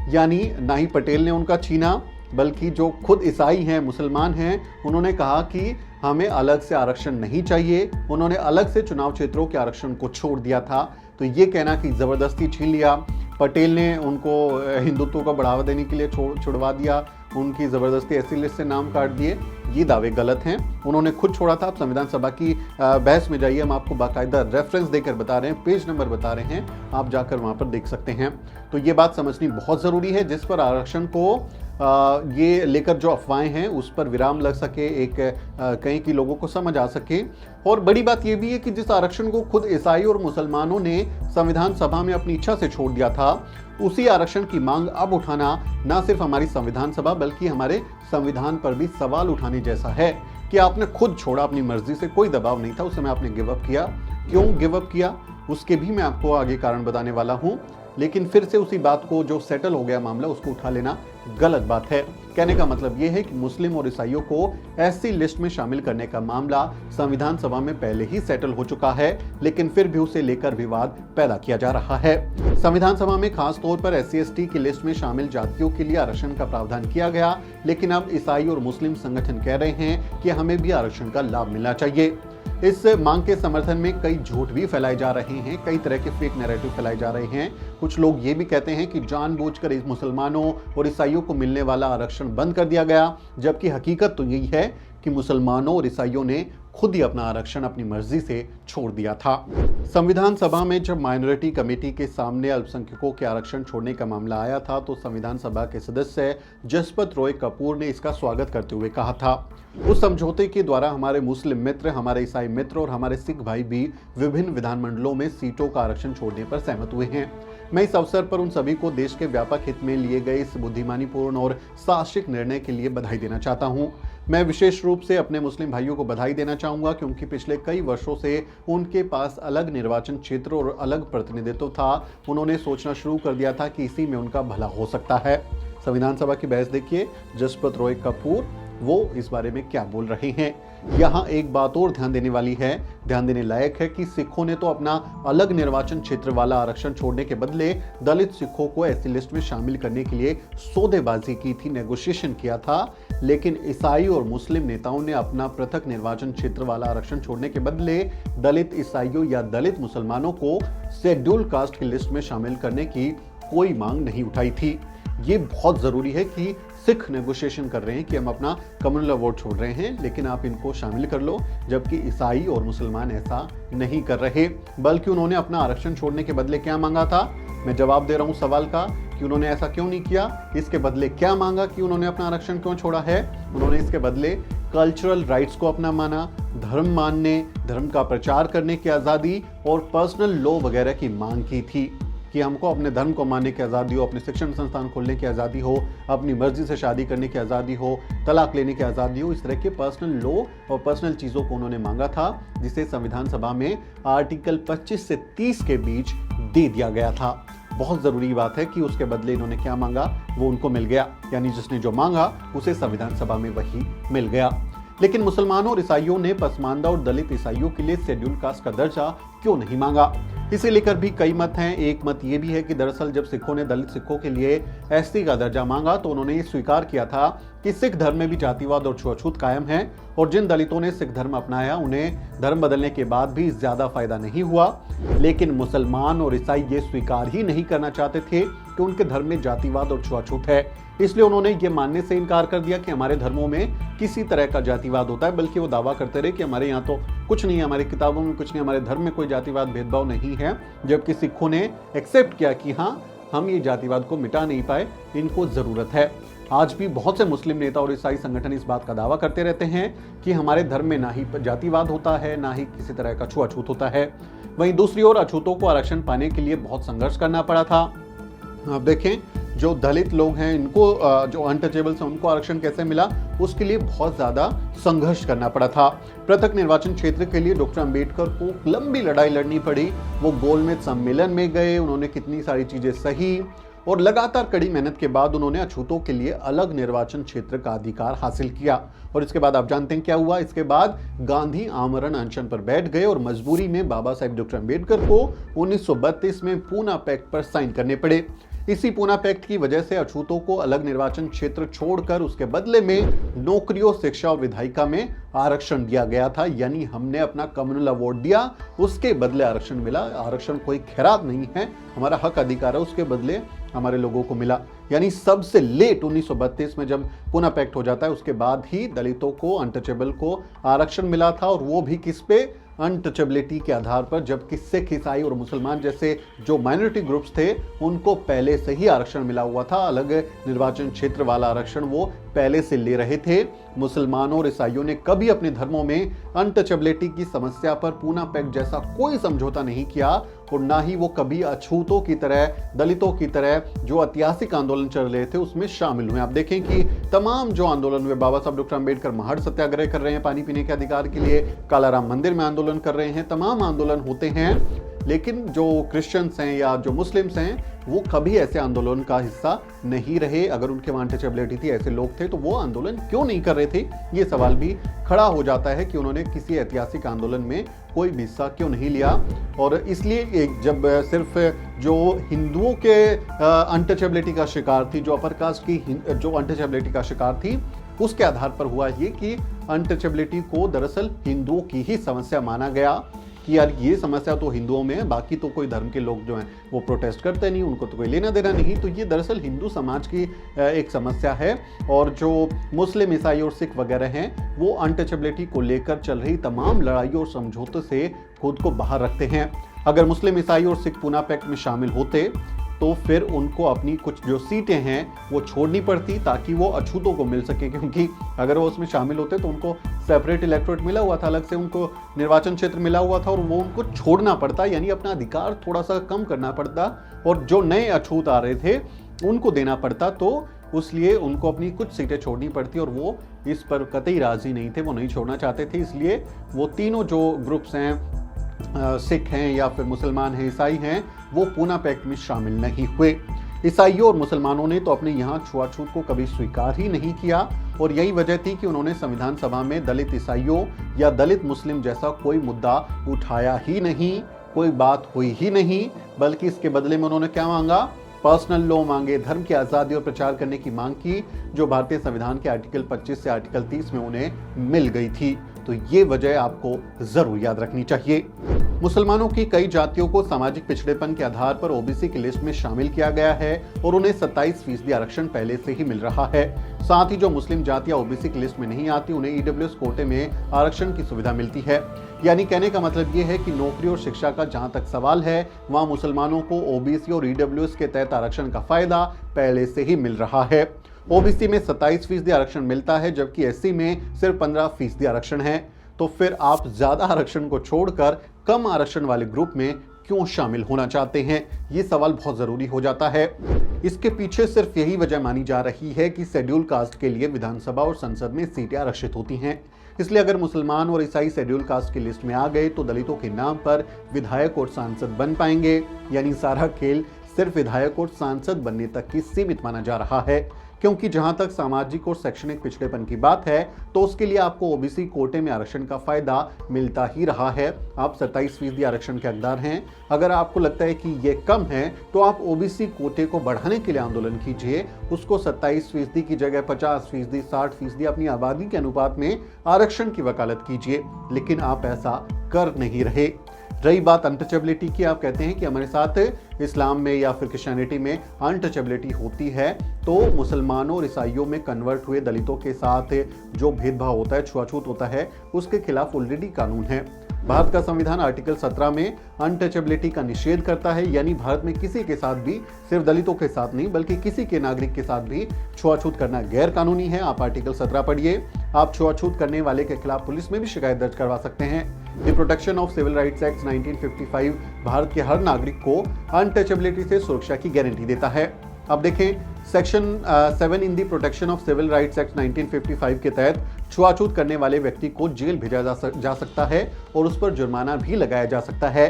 यानी ना ही पटेल ने उनका छीना, बल्कि जो खुद ईसाई हैं, मुसलमान हैं, उन्होंने कहा कि हमें अलग से आरक्षण नहीं चाहिए। उन्होंने अलग से चुनाव क्षेत्रों के आरक्षण को छोड़ दिया था। तो ये कहना कि जबरदस्ती छीन लिया, पटेल ने उनको हिंदुत्व को बढ़ावा देने के लिए छुड़वा दिया, उनकी जबरदस्ती एससी लिस्ट से नाम काट दिए, ये दावे गलत हैं। उन्होंने खुद छोड़ा था। आप संविधान सभा की बहस में जाइए, हम आपको बाकायदा रेफरेंस देकर बता रहे हैं, पेज नंबर बता रहे हैं, आप जाकर वहां पर देख सकते हैं। तो ये बात समझनी बहुत जरूरी है, जिस पर आरक्षण को ये लेकर जो अफवाहें हैं उस पर विराम लग सके, एक कहीं की लोगों को समझ आ सके। और बड़ी बात यह भी है कि जिस आरक्षण को खुद ईसाई और मुसलमानों ने संविधान सभा में अपनी इच्छा से छोड़ दिया था, उसी आरक्षण की मांग अब उठाना न सिर्फ हमारी संविधान सभा बल्कि हमारे संविधान पर भी सवाल उठाने जैसा है कि आपने खुद छोड़ा, अपनी मर्जी से, कोई दबाव नहीं था, उस समय आपने गिव अप किया। क्यों गिव अप किया उसके भी मैं आपको आगे कारण बताने वाला हूं। लेकिन फिर से उसी बात को, जो सेटल हो गया मामला, उसको उठा लेना गलत बात है। कहने का मतलब यह है कि मुस्लिम और ईसाइयों को एससी लिस्ट में शामिल करने का मामला संविधान सभा में पहले ही सेटल हो चुका है, लेकिन फिर भी उसे लेकर विवाद पैदा किया जा रहा है। संविधान सभा में खास तौर पर एससी एसटी की लिस्ट में शामिल जातियों के लिए आरक्षण का प्रावधान किया गया, लेकिन अब ईसाई और मुस्लिम संगठन कह रहे हैं कि हमें भी आरक्षण का लाभ मिलना चाहिए। इस मांग के समर्थन में कई झूठ भी फैलाए जा रहे हैं, कई तरह के फेक नैरेटिव फैलाए जा रहे हैं। कुछ लोग ये भी कहते हैं कि जानबूझकर इस मुसलमानों और ईसाइयों को मिलने वाला आरक्षण बंद कर दिया गया, जबकि हकीकत तो यही है कि मुसलमानों और ईसाइयों ने खुद ही अपना आरक्षण अपनी मर्जी से छोड़ दिया था। संविधान सभा में जब माइनॉरिटी कमेटी के सामने अल्पसंख्यकों के आरक्षण छोड़ने का मामला आया था तो संविधान सभा के सदस्य जसपत रॉय कपूर ने इसका स्वागत करते हुए कहा था, उस समझौते के द्वारा हमारे मुस्लिम मित्र, हमारे ईसाई मित्र और हमारे सिख भाई भी विभिन्न विधानमंडलों में सीटों का आरक्षण छोड़ने पर सहमत हुए हैं। मैं इस अवसर पर उन सभी को देश के व्यापक हित में लिए गए इस बुद्धिमानीपूर्ण और साहसिक निर्णय के लिए बधाई देना चाहता हूं। मैं विशेष रूप से अपने मुस्लिम भाइयों को बधाई देना चाहूंगा, क्योंकि पिछले कई वर्षों से उनके पास अलग निर्वाचन क्षेत्र और अलग प्रतिनिधित्व था। उन्होंने सोचना शुरू कर दिया था कि इसी में उनका भला हो सकता है। संविधान सभा की बहस देखिए, जसपत रॉय कपूर वो इस बारे में क्या बोल रहे हैं। यहाँ एक बात और ध्यान देने लायक है कि सिखों ने तो अपना अलग निर्वाचन क्षेत्र वाला आरक्षण छोड़ने के बदले दलित सिखों को ऐसी लिस्ट में शामिल करने के लिए सौदेबाजी की थी, नेगोशिएशन किया था। लेकिन ईसाई और मुस्लिम नेताओं ने अपना पृथक निर्वाचन क्षेत्र वाला आरक्षण छोड़ने के बदले दलित ईसाइयों या दलित मुसलमानों को शेड्यूल कास्ट की लिस्ट में शामिल करने की कोई मांग नहीं उठाई थी। ये बहुत जरूरी है कि सिख नेगोशिएशन कर रहे हैं कि हम अपना कम्युनल वोट छोड़ रहे हैं, लेकिन आप इनको शामिल कर लो, जबकि ईसाई और मुसलमान ऐसा नहीं कर रहे। बल्कि उन्होंने अपना आरक्षण छोड़ने के बदले क्या मांगा था, मैं जवाब दे रहा हूं सवाल का कि उन्होंने ऐसा क्यों नहीं किया। इसके बदले क्या मांगा कि उन्होंने अपना आरक्षण क्यों छोड़ा है। उन्होंने इसके बदले कल्चरल राइट्स को अपना माना, धर्म मानने, धर्म का प्रचार करने की आज़ादी और पर्सनल लॉ वगैरह की मांग की थी कि हमको अपने धर्म को मानने की आज़ादी हो, अपने शिक्षण संस्थान खोलने की आज़ादी हो, अपनी मर्जी से शादी करने की आज़ादी हो, तलाक लेने की आज़ादी हो। इस तरह के पर्सनल लॉ और पर्सनल चीज़ों को उन्होंने मांगा था, जिसे संविधान सभा में आर्टिकल 25 से 30 के बीच दे दिया गया था। बहुत ज़रूरी बात है कि उसके बदले इन्होंने क्या मांगा वो उनको मिल गया, यानी जिसने जो मांगा उसे संविधान सभा में वही मिल गया। लेकिन मुसलमानों और ईसाइयों ने पसमानदा और दलित ईसाइयों के लिए शेड्यूल कास्ट का दर्जा क्यों नहीं मांगा। इसे लेकर भी कई मत हैं। एक मत ये भी है कि दरअसल जब सिखों ने दलित सिखों के लिए एसटी का दर्जा मांगा तो उन्होंने ये स्वीकार किया था कि सिख धर्म में भी जातिवाद और छुआछूत कायम है, और जिन दलितों ने सिख धर्म अपनाया उन्हें धर्म बदलने के बाद भी ज्यादा फायदा नहीं हुआ। लेकिन मुसलमान और ईसाई ये स्वीकार ही नहीं करना चाहते थे कि उनके धर्म में जातिवाद और छुआछूत है, इसलिए उन्होंने ये मानने से इनकार कर दिया कि हमारे धर्मों में किसी तरह का जातिवाद होता है। बल्कि वो दावा करते रहे कि हमारे यहाँ तो कुछ नहीं है, हमारी किताबों में कुछ नहीं, हमारे धर्म में कोई जातिवाद भेदभाव नहीं है। जबकि सिखों ने एक्सेप्ट किया कि हाँ, हम ये जातिवाद को मिटा नहीं पाए, इनको जरूरत है। आज भी बहुत से मुस्लिम नेता और ईसाई संगठन इस बात का दावा करते रहते हैं कि हमारे धर्म में ना ही जातिवाद होता है, ना ही किसी तरह का छुआछूत होता है। वहीं दूसरी ओर अछूतों को आरक्षण पाने के लिए बहुत संघर्ष करना पड़ा था। आप देखें, जो दलित लोग हैं, इनको जो अनटचेबल्स हैं, उनको आरक्षण कैसे मिला, उसके लिए बहुत ज्यादा संघर्ष करना पड़ा था। पृथक निर्वाचन क्षेत्र के लिए डॉक्टर अंबेडकर को लंबी लड़ाई लड़नी पड़ी। वो गोलमेज सम्मेलन में गए, उन्होंने कितनी सारी चीजें सही, और लगातार कड़ी मेहनत के बाद उन्होंने अछूतों के लिए अलग निर्वाचन क्षेत्र का अधिकार हासिल किया। और इसके बाद आप जानते हैं क्या हुआ। इसके बाद गांधी आमरण अनशन पर बैठ गए और मजबूरी में बाबा साहेब डॉक्टर अंबेडकर को 1932 में पूना पैक्ट पर साइन करने पड़े। इसी पूना पैक्ट की वजह से अछूतों को अलग निर्वाचन क्षेत्र छोड़कर उसके बदले में नौकरियों, शिक्षा और विधायिका में आरक्षण दिया गया था। यानी हमने अपना कम्युनल वोट दिया, उसके बदले आरक्षण मिला। आरक्षण कोई खैरात नहीं है, हमारा हक अधिकार है, उसके बदले हमारे लोगों को मिला। यानी सबसे लेट 1932 में जब पूना पैक्ट हो जाता है, उसके बाद ही दलितों को, अनटचेबल को आरक्षण मिला था, और वो भी किस पे, अनटचेबिलिटी के आधार पर। जबकि सिख, ईसाई और मुसलमान जैसे जो माइनॉरिटी ग्रुप्स थे, उनको पहले से ही आरक्षण मिला हुआ था। अलग निर्वाचन क्षेत्र वाला आरक्षण वो पहले से ले रहे थे। मुसलमानों और ईसाइयों ने कभी अपने धर्मों में अनटचेबिलिटी की समस्या पर पूना पैक्ट जैसा कोई समझौता नहीं किया, और ना ही वो कभी अछूतों की तरह, दलितों की तरह जो ऐतिहासिक आंदोलन चल रहे थे उसमें शामिल हुए। आप देखें कि तमाम जो आंदोलन हुए, बाबा साहब डॉक्टर अंबेडकर महाड़ सत्याग्रह कर रहे हैं पानी पीने के अधिकार के लिए, कालाराम मंदिर में आंदोलन कर रहे हैं, तमाम आंदोलन होते हैं। लेकिन जो क्रिश्चियंस हैं या जो मुस्लिम्स हैं, वो कभी ऐसे आंदोलन का हिस्सा नहीं रहे। अगर उनके वहाँ अनटचेबिलिटी थी, ऐसे लोग थे, तो वो आंदोलन क्यों नहीं कर रहे थे, ये सवाल भी खड़ा हो जाता है कि उन्होंने किसी ऐतिहासिक आंदोलन में कोई भी हिस्सा क्यों नहीं लिया। और इसलिए जब सिर्फ जो हिंदुओं के अनटचेबिलिटी का शिकार थी, जो अपर कास्ट की जो अनटचेबिलिटी का शिकार थी, उसके आधार पर हुआ ये कि अनटचेबिलिटी को दरअसल हिंदुओं की ही समस्या माना गया कि यार ये समस्या तो हिंदुओं में है, बाकी तो कोई धर्म के लोग जो हैं वो प्रोटेस्ट करते नहीं, उनको तो कोई लेना देना नहीं। तो ये दरअसल हिंदू समाज की एक समस्या है। और जो मुस्लिम, ईसाई और सिख वगैरह हैं, वो अनटचेबिलिटी को लेकर चल रही तमाम लड़ाई और समझौते से खुद को बाहर रखते हैं। अगर मुस्लिम, ईसाई और सिख पूना पैक्ट में शामिल होते तो फिर उनको अपनी कुछ जो सीटें हैं वो छोड़नी पड़ती, ताकि वो अछूतों को मिल सके। क्योंकि अगर वो उसमें शामिल होते तो उनको सेपरेट इलेक्टोरेट मिला हुआ था, अलग से उनको निर्वाचन क्षेत्र मिला हुआ था, और वो उनको छोड़ना पड़ता, यानी अपना अधिकार थोड़ा सा कम करना पड़ता, और जो नए अछूत आ रहे थे उनको देना पड़ता। तो उसलिए उनको अपनी कुछ सीटें छोड़नी पड़ती, और वो इस पर कतई राजी नहीं थे, वो नहीं छोड़ना चाहते थे। इसलिए वो तीनों जो ग्रुप्स हैं, सिख हैं या फिर मुसलमान हैं, ईसाई हैं, वो पूना पैक्ट में शामिल नहीं हुए। ईसाइयों और मुसलमानों ने तो अपने यहाँ छुआछूत को कभी स्वीकार ही नहीं किया और यही वजह थी कि उन्होंने संविधान सभा में दलित ईसाइयों या दलित मुस्लिम जैसा कोई मुद्दा उठाया ही नहीं, कोई बात हुई ही नहीं, बल्कि इसके बदले में उन्होंने क्या मांगा? पर्सनल लॉ मांगे, धर्म की आजादी और प्रचार करने की मांग की, जो भारतीय संविधान के आर्टिकल 25 से आर्टिकल 30 में उन्हें मिल गई थी। तो ये वजह आपको जरूर याद रखनी चाहिए। मुसलमानों की कई जातियों को सामाजिक पिछड़ेपन के आधार पर ओबीसी की लिस्ट में शामिल किया गया है और उन्हें 27% आरक्षण पहले से ही मिल रहा है। साथ ही जो मुस्लिम जातियां ओबीसी की लिस्ट में नहीं आती, उन्हें ईडब्ल्यूएस कोटे में आरक्षण की सुविधा मिलती है। यानी कहने का मतलब ये है कि नौकरी और शिक्षा का जहां तक सवाल है, वहां मुसलमानों को ओबीसी और ईडब्ल्यूएस के तहत आरक्षण का फायदा पहले से ही मिल रहा है। ओबीसी में 27% आरक्षण मिलता है, जबकि एससी में सिर्फ 15% आरक्षण है। तो फिर आप ज्यादा आरक्षण को छोड़कर कम आरक्षण वाले ग्रुप में क्यों शामिल होना चाहते हैं? ये सवाल बहुत जरूरी हो जाता है। इसके पीछे सिर्फ यही वजह मानी जा रही है कि शेड्यूल कास्ट के लिए विधानसभा और संसद में सीटें आरक्षित होती हैं। इसलिए अगर मुसलमान और ईसाई शेड्यूल कास्ट की लिस्ट में आ गए तो दलितों के नाम पर विधायक और सांसद बन पाएंगे। यानी सारा खेल सिर्फ विधायक और सांसद बनने तक की सीमित माना जा रहा है, क्योंकि जहां तक सामाजिक और शैक्षणिक पिछड़ेपन की बात है तो उसके लिए आपको ओबीसी कोटे में आरक्षण का फायदा मिलता ही रहा है। आप 27% आरक्षण के हकदार हैं। अगर आपको लगता है कि ये कम है तो आप ओबीसी कोटे को बढ़ाने के लिए आंदोलन कीजिए, उसको 27% की जगह 50%, 60% अपनी आबादी के अनुपात में आरक्षण की वकालत कीजिए, लेकिन आप ऐसा कर नहीं रहे। रही बात अनटचेबिलिटी की, आप कहते हैं कि हमारे साथ इस्लाम में या फिर क्रिश्चियनिटी में अनटचेबिलिटी होती है, तो मुसलमानों और ईसाइयों में कन्वर्ट हुए दलितों के साथ जो भेदभाव होता है, छुआछूत होता है, उसके खिलाफ ऑलरेडी कानून है। भारत का संविधान आर्टिकल 17 में अनटचेबिलिटी का निषेध करता है, यानी भारत में किसी के साथ भी, सिर्फ दलितों के साथ नहीं बल्कि किसी के नागरिक के साथ भी छुआछूत करना गैर कानूनी है। आप आर्टिकल 17 पढ़िए। आप छुआछूत करने वाले के खिलाफ पुलिस में भी शिकायत दर्ज करवा सकते हैं। The protection of civil rights act 1955 Bharat के हर नागरिक को अनटचेबिलिटी से सुरक्षा की गारंटी देता है। अब देखें, section 7 in the protection of civil rights act 1955 के तहत छुआछूत करने वाले व्यक्ति को जेल भेजा जा सकता है और उस पर जुर्माना भी लगाया जा सकता है।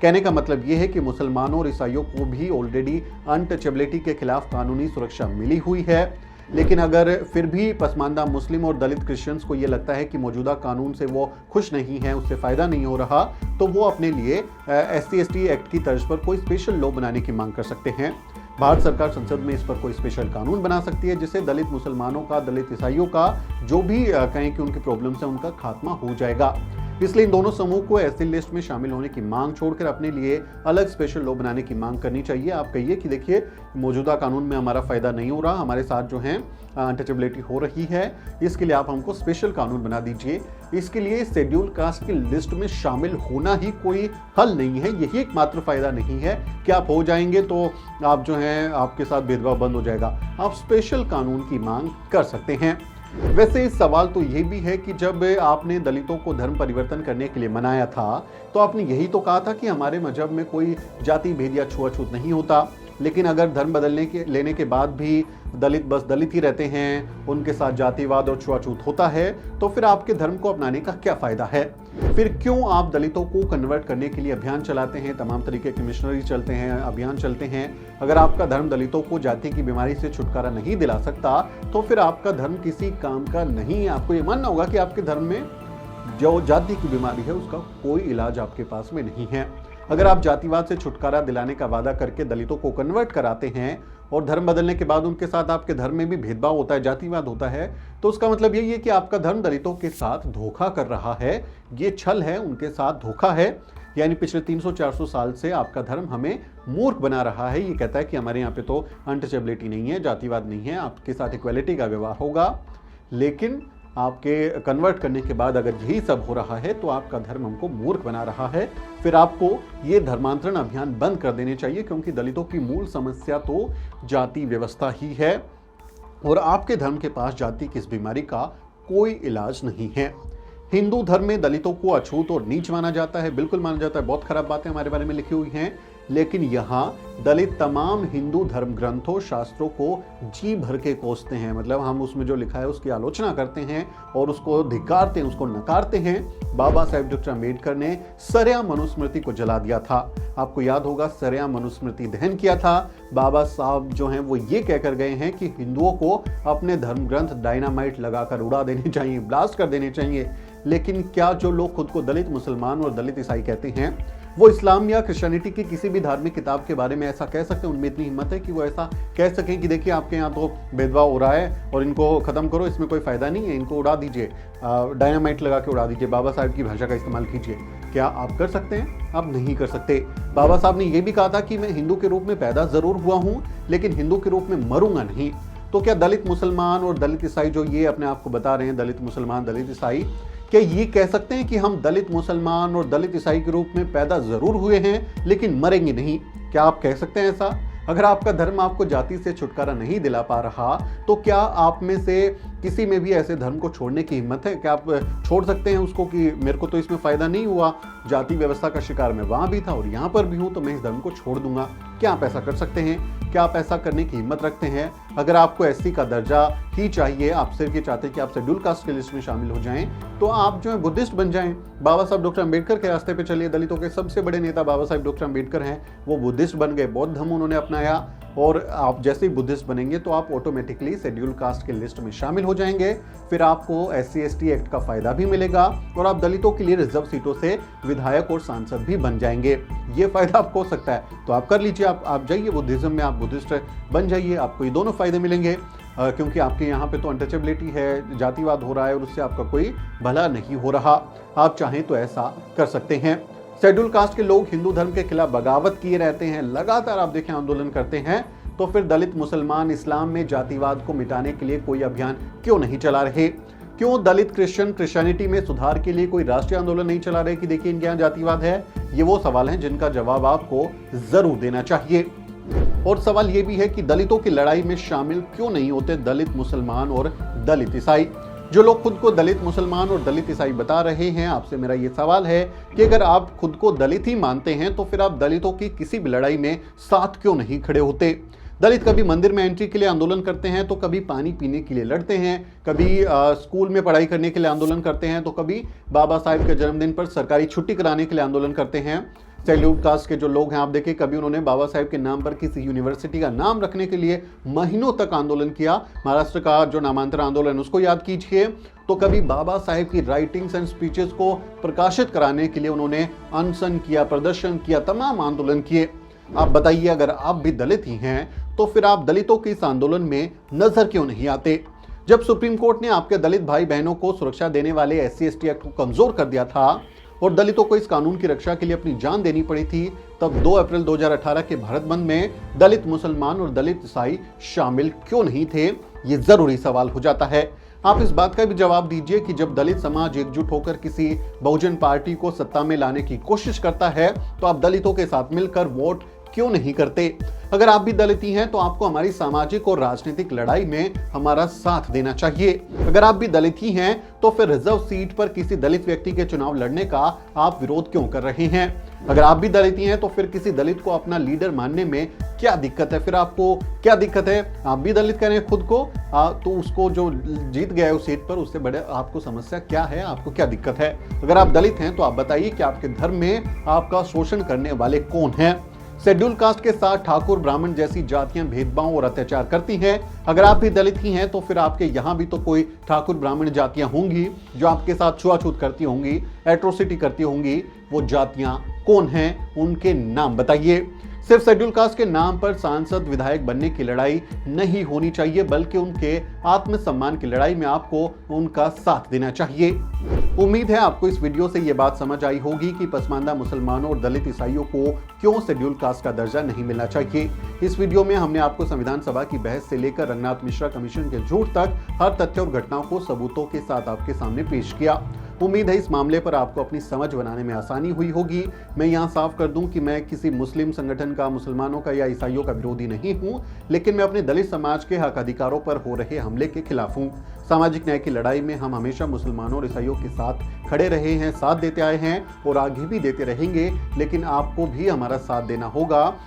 कहने का मतलब यह है कि मुसलमानों और ईसाइयों को भी ऑलरेडी अनटचेबिलिटी के खिलाफ कानूनी सुरक्षा मिली हुई है। लेकिन अगर फिर भी पसमानदा मुस्लिम और दलित क्रिश्चियंस को ये लगता है कि मौजूदा कानून से वो खुश नहीं है, उससे फ़ायदा नहीं हो रहा, तो वो अपने लिए SC/ST एक्ट की तर्ज पर कोई स्पेशल लॉ बनाने की मांग कर सकते हैं। भारत सरकार संसद में इस पर कोई स्पेशल कानून बना सकती है, जिससे दलित मुसलमानों का, दलित ईसाइयों का जो भी कहें कि उनकी प्रॉब्लम्स है, उनका खात्मा हो जाएगा। इसलिए इन दोनों समूह को ऐसी लिस्ट में शामिल होने की मांग छोड़कर अपने लिए अलग स्पेशल लॉ बनाने की मांग करनी चाहिए। आप कहिए कि देखिए, मौजूदा कानून में हमारा फायदा नहीं हो रहा, हमारे साथ जो है अनटचेबिलिटी हो रही है, इसके लिए आप हमको स्पेशल कानून बना दीजिए। इसके लिए शेड्यूल कास्ट की लिस्ट में शामिल होना ही कोई हल नहीं है, यही एक मात्र फायदा नहीं है कि आप हो जाएंगे तो आप जो है आपके साथ भेदभाव बंद हो जाएगा। आप स्पेशल कानून की मांग कर सकते हैं। वैसे इस सवाल तो ये भी है कि जब आपने दलितों को धर्म परिवर्तन करने के लिए मनाया था तो आपने यही तो कहा था कि हमारे मजहब में कोई जाति भेद या छुआछूत नहीं होता। लेकिन अगर धर्म लेने के बाद भी दलित बस दलित ही रहते हैं, उनके साथ जातिवाद और छुआछूत होता है, तो फिर आपके धर्म को अपनाने का क्या फायदा है? फिर क्यों आप दलितों को कन्वर्ट करने के लिए अभियान चलाते हैं, तमाम तरीके के मिशनरी चलते हैं, अभियान चलते हैं? अगर आपका धर्म दलितों को जाति की बीमारी से छुटकारा नहीं दिला सकता तो फिर आपका धर्म किसी काम का नहीं है। आपको ये मानना होगा कि आपके धर्म में जो जाति की बीमारी है उसका कोई इलाज आपके पास में नहीं है। अगर आप जातिवाद से छुटकारा दिलाने का वादा करके दलितों को कन्वर्ट कराते हैं और धर्म बदलने के बाद उनके साथ आपके धर्म में भी भेदभाव होता है, जातिवाद होता है, तो उसका मतलब यही है कि आपका धर्म दलितों के साथ धोखा कर रहा है। ये छल है, उनके साथ धोखा है। यानी पिछले 300-400 साल से आपका धर्म हमें मूर्ख बना रहा है। ये कहता है कि हमारे यहाँ पे तो अनटचेबिलिटी नहीं है, जातिवाद नहीं है, आपके साथ इक्वालिटी का व्यवहार होगा। लेकिन आपके कन्वर्ट करने के बाद अगर यही सब हो रहा है तो आपका धर्म हमको मूर्ख बना रहा है। फिर आपको ये धर्मांतरण अभियान बंद कर देने चाहिए, क्योंकि दलितों की मूल समस्या तो जाति व्यवस्था ही है और आपके धर्म के पास जाति की इस बीमारी का कोई इलाज नहीं है। हिंदू धर्म में दलितों को अछूत और नीच माना जाता है, बिल्कुल माना जाता है। बहुत खराब बातें हमारे बारे में लिखी हुई हैं। लेकिन यहाँ दलित तमाम हिंदू धर्म ग्रंथों शास्त्रों को जी भर के कोसते हैं। मतलब हम उसमें जो लिखा है उसकी आलोचना करते हैं और उसको धिक्कारते हैं, उसको नकारते हैं। बाबा साहेब डॉक्टर अम्बेडकर ने सरेआम मनुस्मृति को जला दिया था। आपको याद होगा, सरेआम मनुस्मृति दहन किया था। बाबा साहब जो हैं वो ये कहकर गए हैं कि हिंदुओं को अपने धर्म ग्रंथ डायनामाइट लगाकर उड़ा देने चाहिए, ब्लास्ट कर देने चाहिए। लेकिन क्या जो लोग खुद को दलित मुसलमान और दलित ईसाई कहते हैं वो इस्लाम या क्रिश्चियनिटी की किसी भी धार्मिक किताब के बारे में ऐसा कह सकते हैं? उनमें इतनी हिम्मत है कि वो ऐसा कह सकें कि देखिए आपके यहाँ तो भेदभाव हो रहा है और इनको खत्म करो, इसमें कोई फायदा नहीं है, इनको उड़ा दीजिए, डायनामाइट लगा के उड़ा दीजिए, बाबा साहब की भाषा का इस्तेमाल कीजिए। क्या आप कर सकते हैं? आप नहीं कर सकते। बाबा साहब ने यह भी कहा था कि मैं हिंदू के रूप में पैदा जरूर हुआ हूँ लेकिन हिंदू के रूप में मरूंगा नहीं। तो क्या दलित मुसलमान और दलित ईसाई जो ये अपने आप को बता रहे हैं, दलित मुसलमान दलित ईसाई, क्या ये कह सकते हैं कि हम दलित मुसलमान और दलित ईसाई के रूप में पैदा जरूर हुए हैं लेकिन मरेंगे नहीं? क्या आप कह सकते हैं ऐसा? अगर आपका धर्म आपको जाति से छुटकारा नहीं दिला पा रहा तो क्या आप में से किसी में भी ऐसे धर्म को छोड़ने की हिम्मत है? क्या आप छोड़ सकते हैं उसको कि मेरे को तो इसमें फायदा नहीं हुआ, जाति व्यवस्था का शिकार मैं वहां भी था और यहाँ पर भी हूं तो मैं इस धर्म को छोड़ दूंगा? क्या आप ऐसा कर सकते हैं? क्या आप ऐसा करने की हिम्मत रखते हैं? अगर आपको एससी का दर्जा ही चाहिए, आप सिर्फ ये चाहते हैं कि आप शेड्यूल कास्ट की लिस्ट में शामिल हो जाएं, तो आप जो है बुद्धिस्ट बन जाएं। बाबा साहब डॉक्टर अम्बेडकर के रास्ते पे चलिए। दलितों के सबसे बड़े नेता बाबा साहब डॉक्टर अम्बेडकर हैं, वो बुद्धिस्ट बन गए, बौद्ध धर्म उन्होंने अपनाया और आप जैसे ही बुद्धिस्ट बनेंगे तो आप ऑटोमेटिकली शेड्यूल कास्ट की लिस्ट में शामिल हो जाएंगे। फिर आपको एससी एसटी एक्ट का फायदा भी मिलेगा और आप दलितों के लिए रिजर्व सीटों से विधायक और सांसद भी बन जाएंगे। ये फायदा आपको हो सकता है तो आप कर लीजिए। आप जाइए बुद्धिज्म में, आप बुद्धिस्ट बन जाइए, आपको ये दोनों फायदे मिलेंगे क्योंकि आपके यहाँ पे तो अनटचेबिलिटी है, जातिवाद हो रहा है और उससे आपका कोई भला नहीं हो रहा। आप चाहें तो ऐसा कर सकते हैं। शेड्यूल कास्ट के लोग हिंदू धर्म के खिलाफ बगावत किए रहते हैं, लगातार आप देखें आंदोलन करते हैं, तो फिर दलित मुसलमान इस्लाम में जातिवाद को मिटाने के लिए कोई अभियान क्यों नहीं चला रहे? क्यों दलित क्रिश्चियनिटी में सुधार के लिए कोई राष्ट्रीय आंदोलन नहीं चला रहे कि देखिए इनके यहाँ जातिवाद है? ये वो सवाल हैं जिनका जवाब आपको जरूर देना चाहिए। और सवाल ये भी है कि दलितों की लड़ाई में शामिल क्यों नहीं होते दलित मुसलमान और दलित ईसाई? जो लोग खुद को दलित मुसलमान और दलित ईसाई बता रहे हैं, आपसे मेरा ये सवाल है कि अगर आप खुद को दलित ही मानते हैं तो फिर आप दलितों की किसी भी लड़ाई में साथ क्यों नहीं खड़े होते? दलित कभी मंदिर में एंट्री के लिए आंदोलन करते हैं तो कभी पानी पीने के लिए लड़ते हैं, कभी स्कूल में पढ़ाई करने के लिए आंदोलन करते हैं, तो कभी बाबा साहब के जन्मदिन पर सरकारी छुट्टी कराने के लिए आंदोलन करते हैं। शेड्यूल कास्ट के जो लोग हैं, आप देखिए कभी उन्होंने बाबा साहब के नाम पर किसी यूनिवर्सिटी का नाम रखने के लिए महीनों तक आंदोलन किया। महाराष्ट्र का जो नामांतर आंदोलन उसको याद कीजिए। तो कभी बाबा साहब की राइटिंग्स एंड स्पीचेस को प्रकाशित कराने के लिए उन्होंने अनशन किया, प्रदर्शन किया, तमाम आंदोलन किए। आप बताइए, अगर आप भी दलित ही हैं तो फिर आप दलितों के इस आंदोलन में नजर क्यों नहीं आते? जब सुप्रीम कोर्ट ने आपके दलित भाई बहनों को सुरक्षा देने वाले एससी एसटी एक्ट को कमजोर कर दिया था और दलितों को इस कानून की रक्षा के लिए अपनी जान देनी पड़ी थी, तब 2 अप्रैल 2018 के भारत बंद में दलित मुसलमान और दलित ईसाई शामिल क्यों नहीं थे? ये जरूरी सवाल हो जाता है। आप इस बात का भी जवाब दीजिए कि जब दलित समाज एकजुट होकर किसी बहुजन पार्टी को सत्ता में लाने की कोशिश करता है तो आप दलितों के साथ मिलकर वोट क्यों नहीं करते? अगर आप भी दलित ही हैं तो आपको हमारी सामाजिक और राजनीतिक लड़ाई में हमारा साथ देना चाहिए। अगर आप भी दलित ही हैं तो फिर रिजर्व सीट पर किसी दलित व्यक्ति के चुनाव लड़ने का आप विरोध क्यों कर रहे हैं? अगर आप भी दलित ही हैं तो फिर किसी दलित को अपना लीडर मानने में क्या दिक्कत है? फिर आपको क्या दिक्कत है? आप भी दलित करें खुद को, तो उसको जो जीत गया है उस सीट पर, उससे बड़े आपको समस्या क्या है? आपको क्या दिक्कत है? अगर आप दलित हैं तो आप बताइए कि आपके धर्म में आपका शोषण करने वाले कौन हैं? शेड्यूल कास्ट के साथ ठाकुर ब्राह्मण जैसी जातियां भेदभाव और अत्याचार करती हैं। अगर आप भी दलित ही हैं तो फिर आपके यहाँ भी तो कोई ठाकुर ब्राह्मण जातियां होंगी जो आपके साथ छुआछूत करती होंगी, एट्रोसिटी करती होंगी। वो जातियां कौन हैं? उनके नाम बताइए। सिर्फ शेड्यूल कास्ट के नाम पर सांसद विधायक बनने की लड़ाई नहीं होनी चाहिए, बल्कि उनके आत्मसम्मान की लड़ाई में आपको उनका साथ देना चाहिए। उम्मीद है आपको इस वीडियो से ये बात समझ आई होगी कि पसमानदा मुसलमानों और दलित ईसाइयों को क्यों शेड्यूल कास्ट का दर्जा नहीं मिलना चाहिए। इस वीडियो में हमने आपको संविधान सभा की बहस से लेकर रंगनाथ मिश्रा कमीशन के झूठ तक हर तथ्य और घटनाओं को सबूतों के साथ आपके सामने पेश किया। उम्मीद है इस मामले पर आपको अपनी समझ बनाने में आसानी हुई होगी। मैं यहाँ साफ कर दूं कि मैं किसी मुस्लिम संगठन का, मुसलमानों का या ईसाइयों का विरोधी नहीं हूँ, लेकिन मैं अपने दलित समाज के हक अधिकारों पर हो रहे हमले के खिलाफ हूँ। सामाजिक न्याय की लड़ाई में हम हमेशा मुसलमानों और ईसाइयों के साथ खड़े रहे हैं, साथ देते आए हैं और आगे भी देते रहेंगे, लेकिन आपको भी हमारा साथ देना होगा।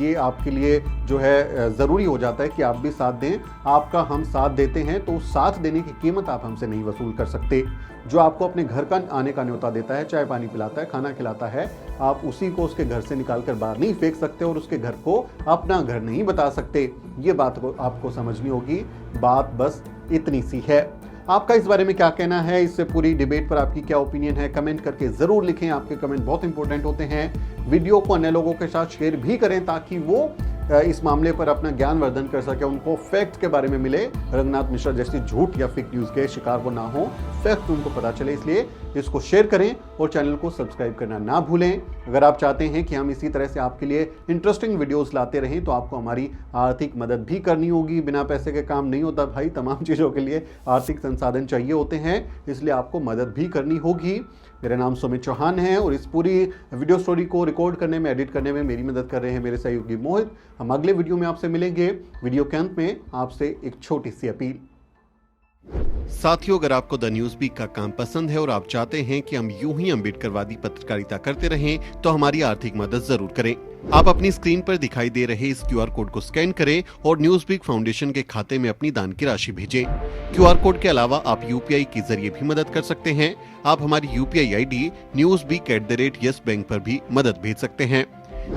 ये आपके लिए जो है ज़रूरी हो जाता है कि आप भी साथ दें। आपका हम साथ देते हैं तो साथ देने की कीमत आप हमसे नहीं वसूल कर सकते। जो आपको अपने घर का आने का न्योता देता है, चाय पानी पिलाता है, खाना खिलाता है, आप उसी को उसके घर से निकाल कर बाहर नहीं फेंक सकते और उसके घर को अपना घर नहीं बता सकते। ये बात को आपको समझनी होगी। बात बस इतनी सी है। आपका इस बारे में क्या कहना है, इससे पूरी डिबेट पर आपकी क्या ओपिनियन है, कमेंट करके जरूर लिखें। आपके कमेंट बहुत इंपॉर्टेंट होते हैं। वीडियो को अन्य लोगों के साथ शेयर भी करें ताकि वो इस मामले पर अपना ज्ञान वर्धन कर सके, उनको फैक्ट के बारे में मिले। रंगनाथ मिश्रा जैसी झूठ या फेक न्यूज के शिकार वो ना हो, फैक्ट उनको पता चले, इसलिए इसको शेयर करें और चैनल को सब्सक्राइब करना ना भूलें। अगर आप चाहते हैं कि हम इसी तरह से आपके लिए इंटरेस्टिंग वीडियोस लाते रहें तो आपको हमारी आर्थिक मदद भी करनी होगी। बिना पैसे के काम नहीं होता भाई, तमाम चीज़ों के लिए आर्थिक संसाधन चाहिए होते हैं, इसलिए आपको मदद भी करनी होगी। मेरा नाम सुमित चौहान है और इस पूरी वीडियो स्टोरी को रिकॉर्ड करने में, एडिट करने में मेरी मदद कर रहे हैं मेरे सहयोगी मोहित। हम अगले वीडियो में आपसे मिलेंगे। वीडियो के अंत में आपसे एक छोटी सी अपील। साथियों, अगर आपको द न्यूज वीक का काम पसंद है और आप चाहते हैं कि हम यूं ही अम्बेडकरवादी पत्रकारिता करते रहें तो हमारी आर्थिक मदद जरूर करें। आप अपनी स्क्रीन पर दिखाई दे रहे इस QR कोड को स्कैन करें और न्यूज वीक फाउंडेशन के खाते में अपनी दान की राशि भेजें। QR कोड के अलावा आप UPI के जरिए भी मदद कर सकते हैं। आप हमारी UPI ID newsweek@yes बैंक पर भी मदद भेज सकते हैं।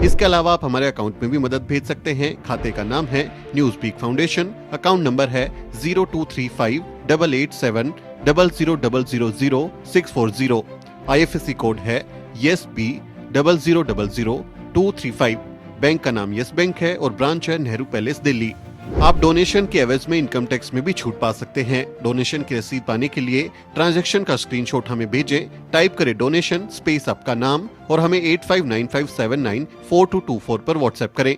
इसके अलावा आप हमारे अकाउंट में भी मदद भेज सकते हैं। खाते का नाम है Newsweek Foundation, account number है 02358800000640। IFSC कोड है YesB000235। बैंक का नाम यस बैंक है और ब्रांच है नेहरू पैलेस, दिल्ली। आप डोनेशन के एवज में इनकम टैक्स में भी छूट पा सकते हैं। डोनेशन की रसीद पाने के लिए ट्रांजैक्शन का स्क्रीनशॉट हमें भेजें। टाइप करें डोनेशन स्पेस आपका नाम और हमें 8595794224 पर व्हाट्सएप करें।